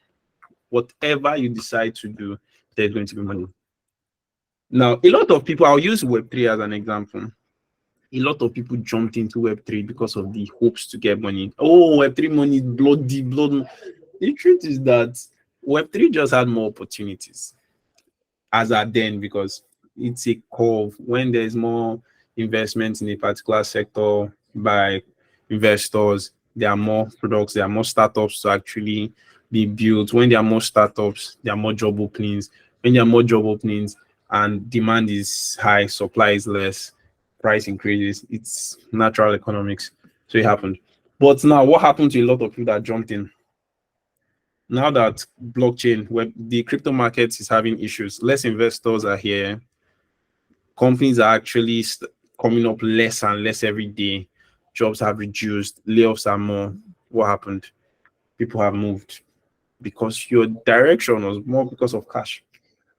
whatever you decide to do, there's going to be money. Now, a lot of people, I'll use Web3 as an example. A lot of people jumped into Web3 because of the hopes to get money. Oh, Web3 money, bloody, blood. The truth is that Web3 just had more opportunities as at then, because it's a curve. When there's more investment in a particular sector by investors, there are more products, there are more startups to actually be built. When there are more startups, there are more job openings. When there are more job openings and demand is high, supply is less, price increases. It's natural economics. So it happened. But now, what happened to a lot of people that jumped in? Now that blockchain, web, the crypto market is having issues, less investors are here. Companies are actually coming up less and less every day. Jobs have reduced, layoffs are more. What happened? People have moved because your direction was more because of cash.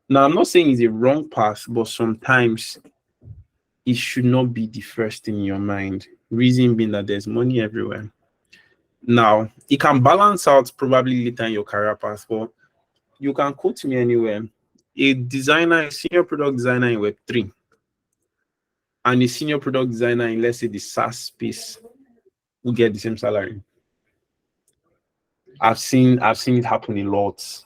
Now, I'm not saying it's a wrong path, but sometimes it should not be the first thing in your mind. Reason being that there's money everywhere. Now, it can balance out probably later in your career path, but you can quote me anywhere. A designer, a senior product designer in Web3, and a senior product designer in, let's say, the SaaS space will get the same salary. I've seen it happen a lot.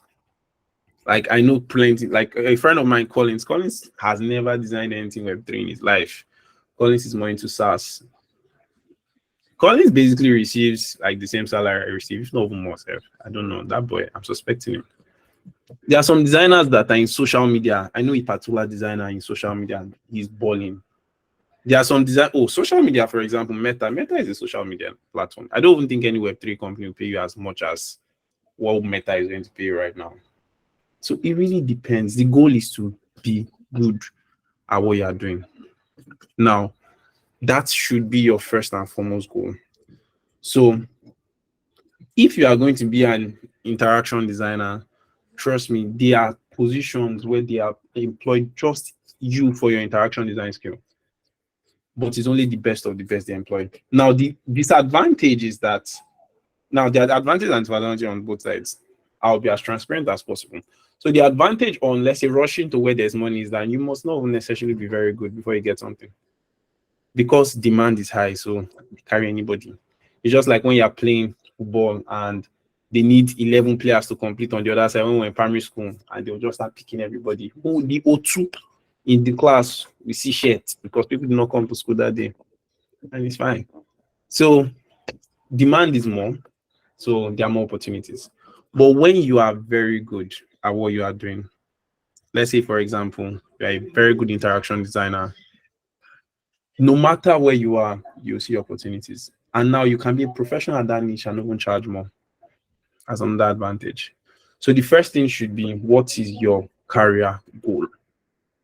Like I know plenty, like a friend of mine, Collins. Collins has never designed anything Web3 in his life. Collins is more into SaaS. Collins basically receives like the same salary I receive, if not even more. I don't know that boy. I'm suspecting him. There are some designers that are in social media. I know a particular designer in social media. He's balling. There are some design. Oh, social media, for example, Meta. Meta is a social media platform. I don't even think any Web3 company will pay you as much as what Meta is going to pay you right now. So it really depends. The goal is to be good at what you are doing. Now, that should be your first and foremost goal. So if you are going to be an interaction designer, trust me, there are positions where they are employed just you for your interaction design skill. But it's only the best of the best they employed. Now, the disadvantage is that now there are advantages and disadvantages on both sides. I'll be as transparent as possible. So the advantage on, let's say, rushing to where there's money is that you must not necessarily be very good before you get something. Because demand is high, so carry anybody. It's just like when you're playing football and they need 11 players to complete on the other side when we're in primary school, and they'll just start picking everybody. Who the O2 in the class, we see shit because people did not come to school that day, and it's fine. So demand is more, so there are more opportunities. But when you are very good at what you are doing, let's say for example, you're a very good interaction designer, no matter where you are, you'll see opportunities. And now you can be a professional at that niche and even charge more as another advantage. So the first thing should be, what is your career goal?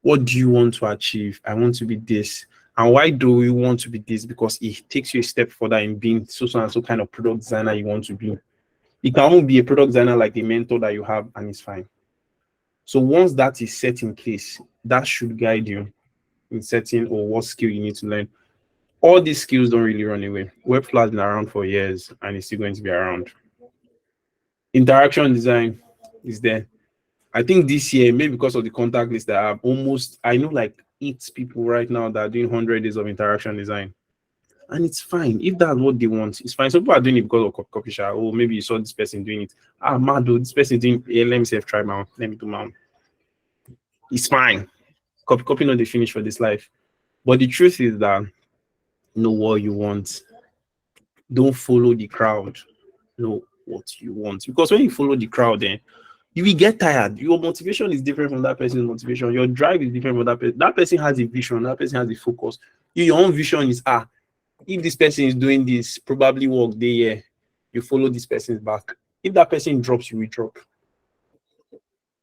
What do you want to achieve? I want to be this. And why do we want to be this? Because it takes you a step further in being so and so kind of product designer you want to be. You can only be a product designer like the mentor that you have, and it's fine. So once that is set in place, that should guide you in setting or what skill you need to learn. All these skills don't really run away. Webflow has been around for years and it's still going to be around. Interaction design is there. I think this year, maybe because of the contact list that I have, I know like 8 people right now that are doing 100 days of interaction design. And it's fine. If that's what they want, it's fine. Some people are doing it because of copy share. Oh, maybe you saw this person doing it. Ah, mad, though, this person doing, yeah, let me say, try my own. Let me do my own. It's fine. Copy not the finish for this life. But the truth is that know what you want. Don't follow the crowd. Know what you want. Because when you follow the crowd, then you will get tired. Your motivation is different from that person's motivation. Your drive is different from that person. That person has a vision. That person has a focus. Your own vision is if this person is doing this, probably work day here. You follow this person's back. If that person drops, you will drop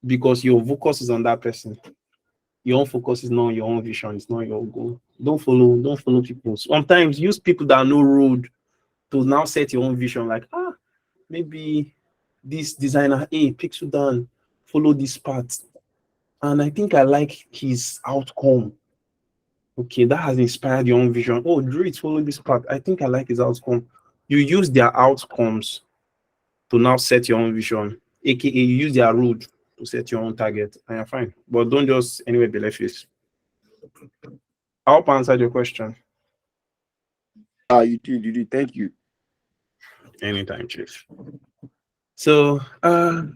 because your focus is on that person. Your own focus is not on your own vision. It's not your goal. Don't follow people. Sometimes use people that know road to now set your own vision. Like maybe this designer A picks you down, follow this path, and I think I like his outcome. Okay, that has inspired your own vision. Oh, Drew, follow this path. I think I like his outcome. You use their outcomes to now set your own vision, aka you use their road to set your own target, and you're fine. But don't just anyway be left face. I hope I answered your question. You did. Thank you. Anytime, Chief. So I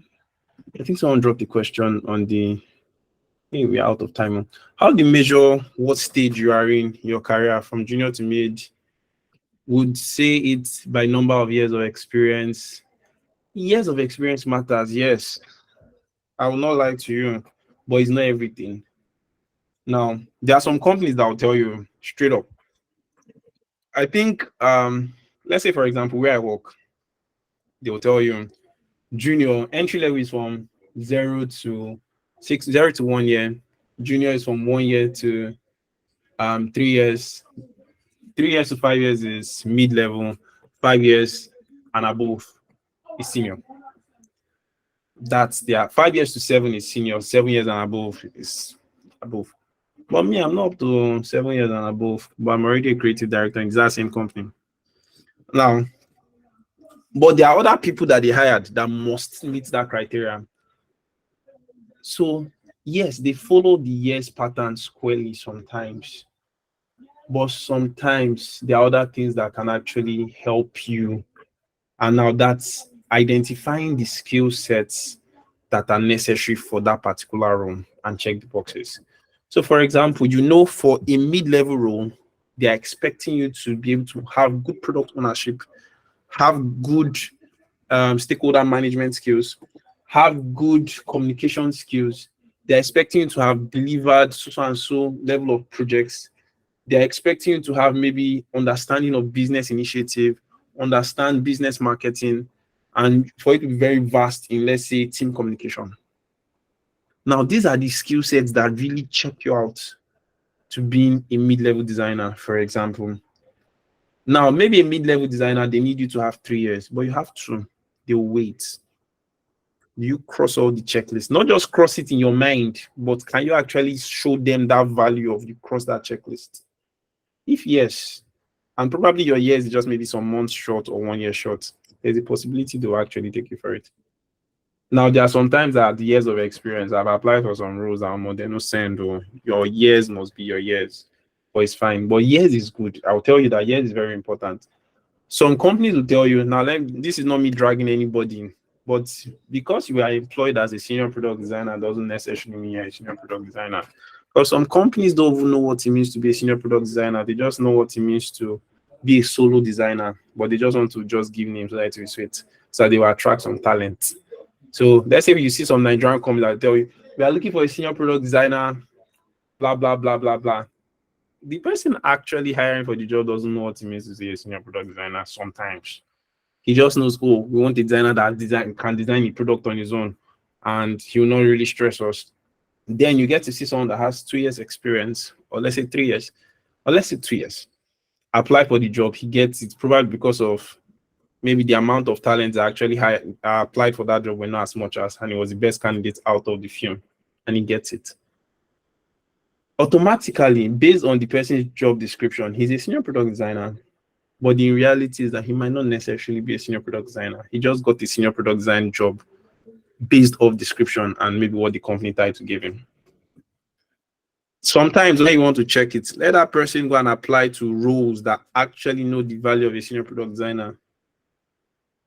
think someone dropped the question on the hey, we're out of time. How do you measure what stage you are in your career from junior to mid? Would say it by number of years of experience. Years of experience matters, yes. I will not lie to you, but it's not everything. Now, there are some companies that will tell you straight up. I think let's say for example where I work, they will tell you junior entry level is from 0 to 1 year. Junior is from 1 year to 3 years. 3 years to 5 years is mid level. 5 years and above is senior. That's there. 5 years to 7 is senior. 7 years and above is above. But me, I'm not up to 7 years and above, but I'm already a creative director in that same company. Now, but there are other people that they hired that must meet that criteria. So, yes, they follow the years pattern squarely sometimes, but sometimes there are other things that can actually help you. And now that's identifying the skill sets that are necessary for that particular role and check the boxes. So, for example, for a mid-level role, they are expecting you to be able to have good product ownership, have good stakeholder management skills, have good communication skills. They're expecting you to have delivered so and so level of projects. They're expecting you to have maybe understanding of business initiative, understand business marketing, and for it to be very vast in, let's say, team communication. Now, these are the skill sets that really check you out to being a mid-level designer, for example. Now, maybe a mid-level designer, they need you to have 3 years, but you have to. They'll wait. You cross all the checklists, not just cross it in your mind, but can you actually show them that value of you cross that checklist? If yes, and probably your years is just maybe some months short or 1 year short, there's a possibility they'll actually take you for it. Now, there are sometimes that the years of experience, I've applied for some roles that are they no send or your years must be your years, but it's fine. But years is good. I'll tell you that years is very important. Some companies will tell you, now this is not me dragging anybody, but because you are employed as a senior product designer doesn't necessarily mean you're a senior product designer. Because some companies don't even know what it means to be a senior product designer. They just know what it means to be a solo designer, but they just want to just give names so that it will sweet, so they will attract some talent. So let's say you see some Nigerian companies that tell you, we are looking for a senior product designer, blah, blah, blah, blah, blah. The person actually hiring for the job doesn't know what it means to be a senior product designer sometimes. He just knows, oh, we want a designer that can design a product on his own, and he will not really stress us. Then you get to see someone that has 2 years experience, or let's say 3 years, or let's say 2 years. Apply for the job, he gets it probably because of maybe the amount of talent that actually applied for that job were not as much as, and he was the best candidate out of the film, and he gets it. Automatically, based on the person's job description, he's a senior product designer, but the reality is that he might not necessarily be a senior product designer. He just got the senior product design job based off description and maybe what the company title gave him. Sometimes when you want to check it, let that person go and apply to roles that actually know the value of a senior product designer.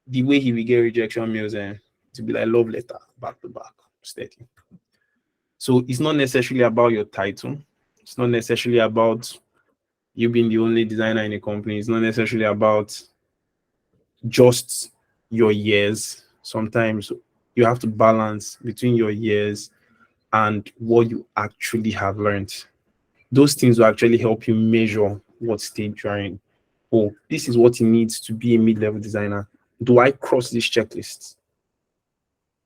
The way he will get rejection mails and to be like love letter back to back, steady. So it's not necessarily about your title. It's not necessarily about you being the only designer in a company. It's not necessarily about just your years. Sometimes you have to balance between your years and what you actually have learned. Those things will actually help you measure what stage you're in. Oh, this is what it needs to be a mid-level designer. Do I cross this checklist?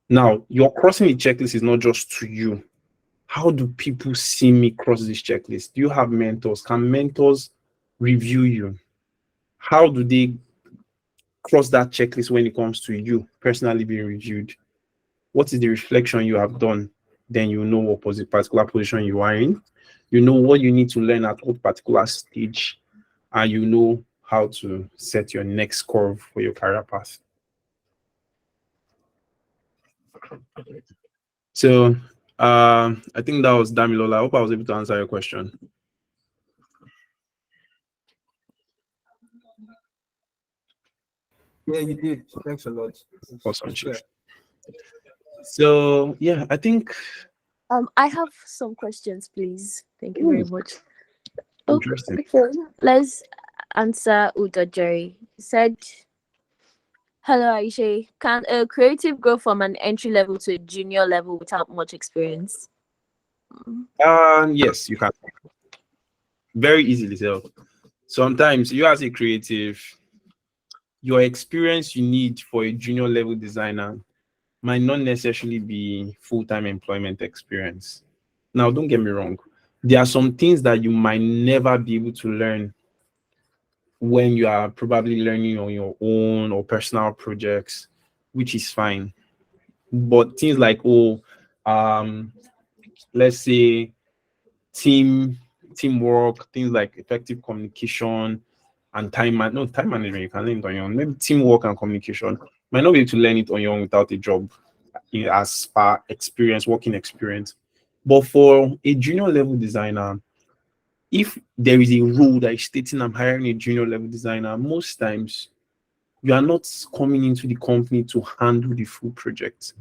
Now, your crossing the checklist is not just to you. How do people see me cross this checklist? Do you have mentors? Can mentors review you? How do they cross that checklist when it comes to you personally being reviewed? What is the reflection you have done? Then you know what particular position you are in. You know what you need to learn at what particular stage, and you know how to set your next curve for your career path. So I think that was Damilola. I hope I was able to answer your question. Yeah, you did. Thanks a lot. Awesome, It's Chief. clear. So yeah, I think I have some questions, please. Thank you very ooh, much. interesting. Okay, let's answer Udo Jerry. He said, "Hello, Aisha. Can a creative go from an entry level to a junior level without much experience?" Yes, you can very easily tell. Sometimes you as a creative, your experience you need for a junior level designer might not necessarily be full-time employment experience. Now, don't get me wrong. There are some things that you might never be able to learn when you are probably learning on your own or personal projects, which is fine. But things like, um, let's say team teamwork, things like effective communication and time management, you can learn it on your own. Maybe teamwork and communication might not be able to learn it on your own without a job as far experience, working experience. But for a junior level designer, if there is a rule that is stating I'm hiring a junior level designer, most times you are not coming into the company to handle the full project.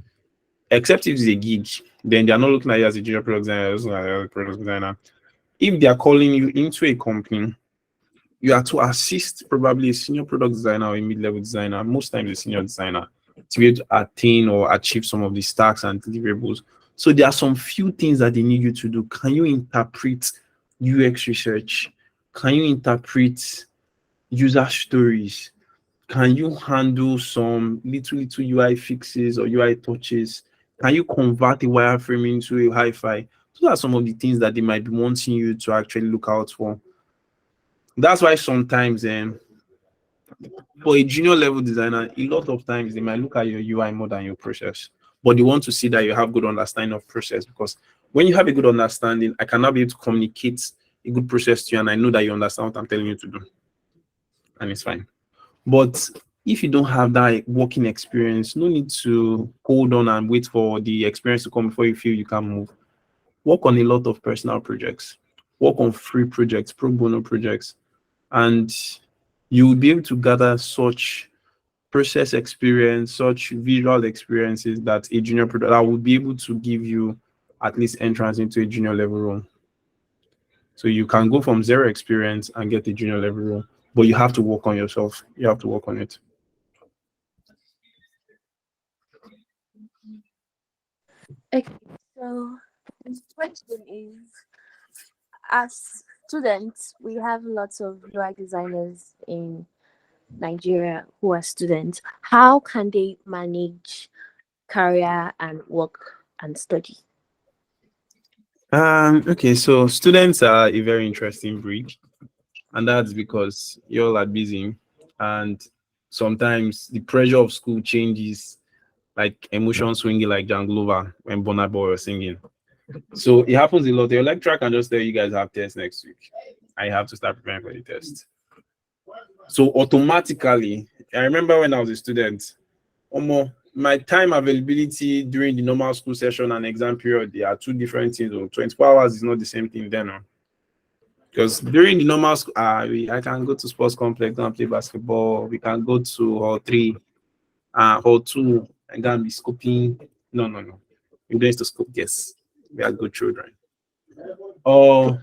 Except if it's a gig, then they are not looking at you as a junior product designer, they're looking at you as a product designer. If they are calling you into a company, you are to assist probably a senior product designer or a mid-level designer, most times a senior designer, to be able to attain or achieve some of the stacks and deliverables. So there are some few things that they need you to do. Can you interpret UX research? Can you interpret user stories? Can you handle some little UI fixes or UI touches? Can you convert a wireframe into a hi-fi? Those are some of the things that they might be wanting you to actually look out for. That's why sometimes for a junior level designer, a lot of times they might look at your UI more than your process, but they want to see that you have good understanding of process, because when you have a good understanding, I cannot be able to communicate a good process to you, and I know that you understand what I'm telling you to do, and it's fine. But if you don't have that working experience, no need to hold on and wait for the experience to come before you feel you can move. Work on a lot of personal projects, work on free projects, pro bono projects, and you will be able to gather such process experience, such visual experiences that a junior product that would be able to give you at least entrance into a junior level role. So you can go from zero experience and get a junior level role, but you have to work on yourself. You have to work on it. Okay, so the question is, as students, we have lots of UI designers in Nigeria who are students. How can they manage career and work and study? Okay, so students are a very interesting breed, and that's because you all are busy, and sometimes the pressure of school changes like emotion swinging like Janglova when Burna Boy was singing. So it happens a lot. Your lecturer can just tell you guys have tests next week. I have to start preparing for the test. So automatically, I remember when I was a student, my time availability during the normal school session and exam period, they are two different things. 24 hours is not the same thing then. Because during the normal school, I can go to sports complex and play basketball. We can go to hall 3, hall 2, and go and be scoping. No, no, no. We're going to scope, yes. We are good children. Or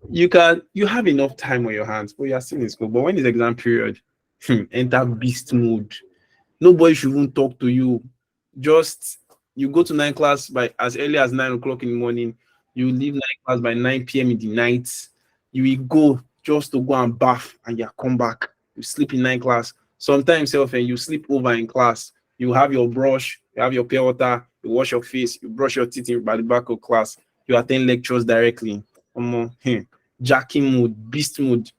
you have enough time on your hands, but you are still in school. But when it's exam period, enter beast mode. Nobody should even talk to you. Just you go to night class by as early as 9 o'clock in the morning. You leave night class by 9 p.m. in the night. You will go just to go and bath and you come back. You sleep in night class. Sometimes and you sleep over in class. You have your brush, you have your pure water, you wash your face, you brush your teeth by the back of class, you attend lectures directly. Jacking mood, beast mood.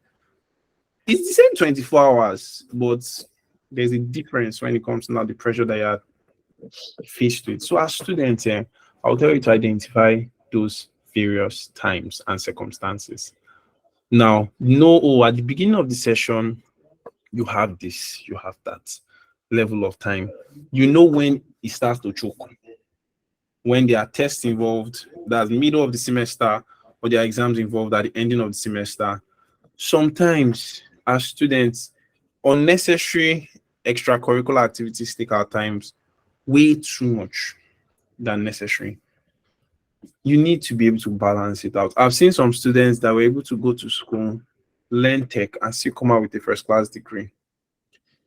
It's the same 24 hours, but there's a difference when it comes to now the pressure that you're faced with. So as students, I'll tell you to identify those various times and circumstances. Now, at the beginning of the session, you have this, you have that level of time. You know when it starts to choke, when there are tests involved, that's middle of the semester, or there are exams involved at the ending of the semester. Sometimes, as students, unnecessary extracurricular activities take our times way too much than necessary. You need to be able to balance it out. I've seen some students that were able to go to school, learn tech, and still come out with a first class degree.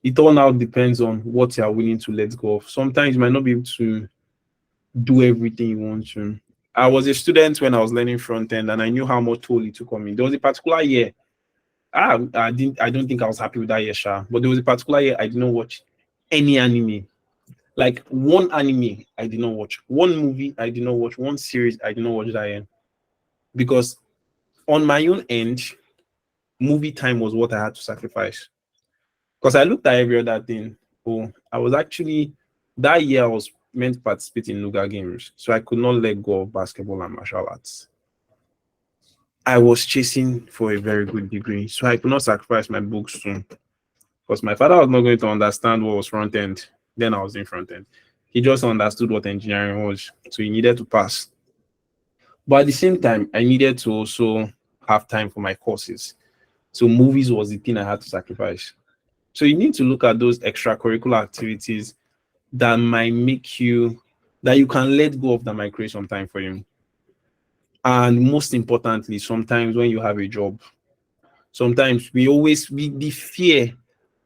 It all now depends on what you are willing to let go of. Sometimes you might not be able to do everything you want to. I was a student when I was learning front end, and I knew how much toll it took on me. There was a particular year. I don't think I was happy with that year, Sha. But there was a particular year I did not watch any anime. Like one anime I did not watch, one movie I did not watch, one series I did not watch that year. Because on my own end, movie time was what I had to sacrifice. Because I looked at every other thing. I was actually that year I was meant to participate in Nuga games, so I could not let go of basketball and martial arts. I was chasing for a very good degree, so I could not sacrifice my books soon. Because my father was not going to understand what was front end. Then I was in front end. He just understood what engineering was, so he needed to pass. But at the same time, I needed to also have time for my courses. So movies was the thing I had to sacrifice. So you need to look at those extracurricular activities that might make you, that you can let go of, that might create some time for you. And most importantly, sometimes when you have a job, sometimes we the fear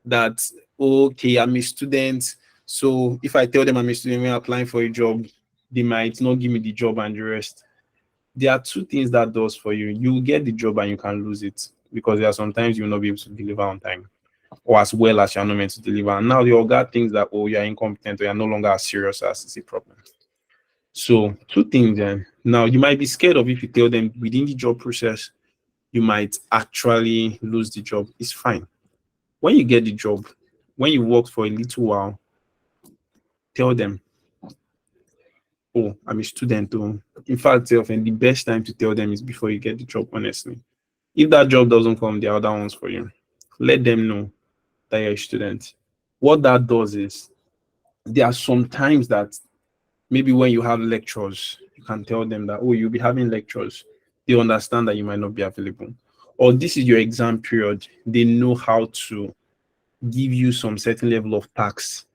that, okay, I'm a student. So if I tell them I'm a student when I'm applying for a job, they might not give me the job and the rest. There are two things that does for you. You will get the job and you can lose it because there are sometimes you will not be able to deliver on time or as well as you're not meant to deliver. And now the other things that, you're incompetent or you're no longer as serious as it's a problem. So two things then. Now you might be scared of, if you tell them within the job process, you might actually lose the job. It's fine. When you get the job, when you work for a little while, tell them, I'm a student. In fact, often the best time to tell them is before you get the job, honestly. If that job doesn't come, there are other ones for you. Let them know that you're a student. What that does is, there are some times that maybe when you have lectures, you can tell them that, you'll be having lectures. They understand that you might not be available. Or this is your exam period. They know how to give you some certain level of tax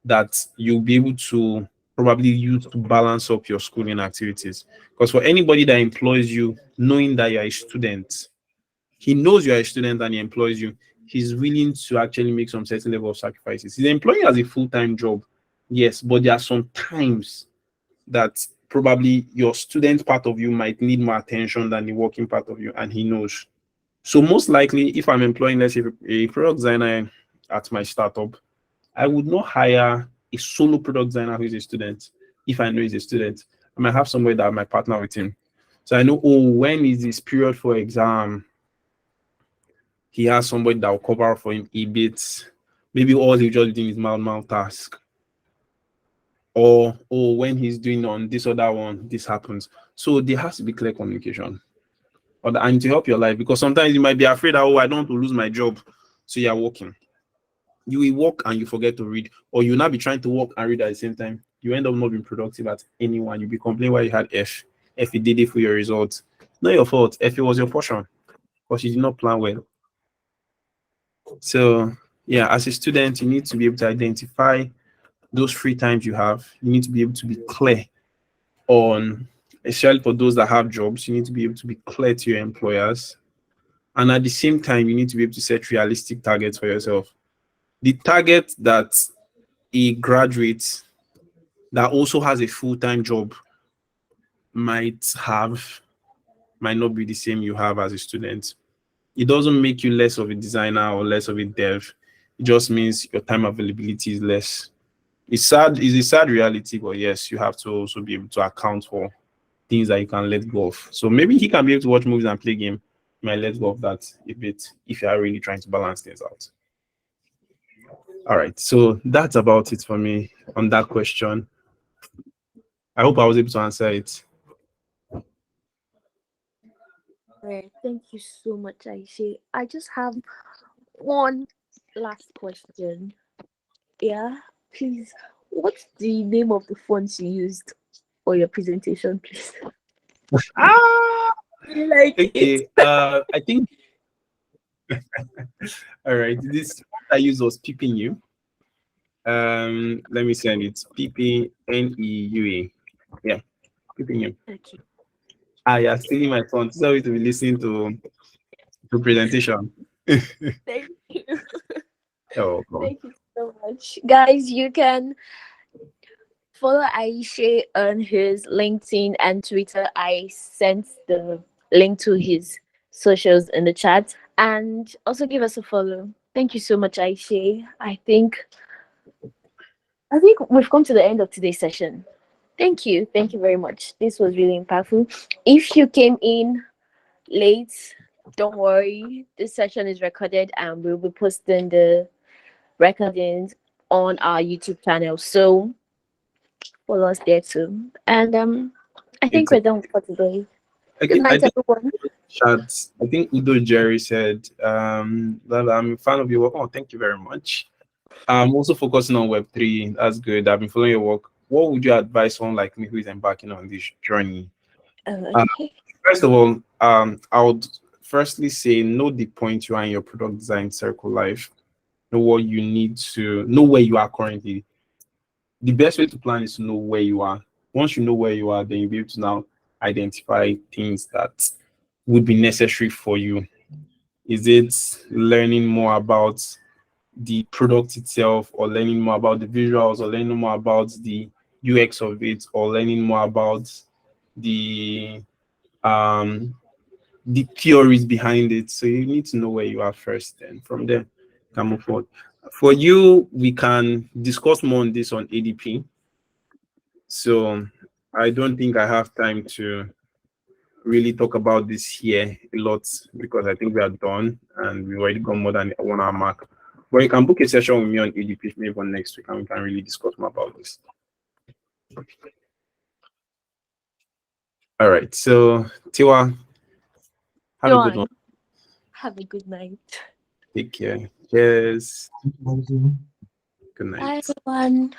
that you'll be able to probably use to balance up your schooling activities. Because for anybody that employs you, knowing that you're a student, he knows you're a student and he employs you, he's willing to actually make some certain level of sacrifices. He's employing you as a full-time job, yes, but there are some times that probably your student part of you might need more attention than the working part of you, and he knows. So most likely, if I'm employing, let's say, a product designer at my startup, I would not hire a solo product designer who is a student. If I know he's a student, I might have somebody that I might partner with him. So I know, when is this period for exam? He has somebody that will cover for him a bit. Maybe all he's just doing is mouth task. Or when he's doing on this other one, this happens. So there has to be clear communication. And to help your life, because sometimes you might be afraid that, I don't want to lose my job. So you're working. You will work and you forget to read, or you'll not be trying to work and read at the same time. You end up not being productive at anyone. You'll be complaining why you had F. F, you did it for your results. Not your fault. F, it was your portion because you did not plan well. So, yeah, as a student, you need to be able to identify those free times you have. You need to be able to be clear on, especially for those that have jobs, you need to be able to be clear to your employers. And at the same time, you need to be able to set realistic targets for yourself. The target that a graduate that also has a full-time job might have might not be the same you have as a student. It doesn't make you less of a designer or less of a dev. It just means your time availability is less. It's sad, it's a sad reality, but yes, you have to also be able to account for things that you can let go of. So maybe he can be able to watch movies and play game. You might let go of that a bit if you are really trying to balance things out. All right. So that's about it for me on that question. I hope I was able to answer it. Right. Thank you so much, Aisha. I just have one last question. Yeah, please. What's the name of the fonts you used for your presentation, please? Ah, You like it? okay. I think all right. This one I used was peeping you. Let me send it. PPNEUA. Yeah, peeping you. Okay. Ah, yeah, stealing my phone. Sorry to be listening to presentation. Thank you. Oh, God. Thank you so much. Guys, you can follow Aisha on his LinkedIn and Twitter. I sent the link to his socials in the chat. And also give us a follow. Thank you so much, Aisha. I think we've come to the end of today's session. Thank you. Thank you very much. This was really impactful. If you came in late, don't worry. This session is recorded and we'll be posting the recordings on our YouTube channel. So follow us there too. And I think It's we're done for today. Good okay. I night, think everyone. chat. I think Udo Jerry said that I'm a fan of your work. Oh, thank you very much. I'm also focusing on Web3. That's good. I've been following your work. What would you advise someone like me who is embarking on this journey? Uh, Okay. First of all, I would firstly say know the point you are in your product design circle life. Know what you need to know where you are currently. The best way to plan is to know where you are. Once you know where you are, then you'll be able to now identify things that would be necessary for you. Is it learning more about the product itself, or learning more about the visuals, or learning more about the UX of it, or learning more about the um the theories behind it? So you need to know where you are first, and from there you can move forward. For you, we can discuss more on this on ADP. So I don't think I have time to really talk about this here a lot because I think we are done and we've already gone more than 1 hour mark. But you can book a session with me on ADP maybe for next week and we can really discuss more about this. All right. So Tiwa, have a good one. Join. Have a good night. Take care. Cheers. Thank you. Good Bye, night. everyone.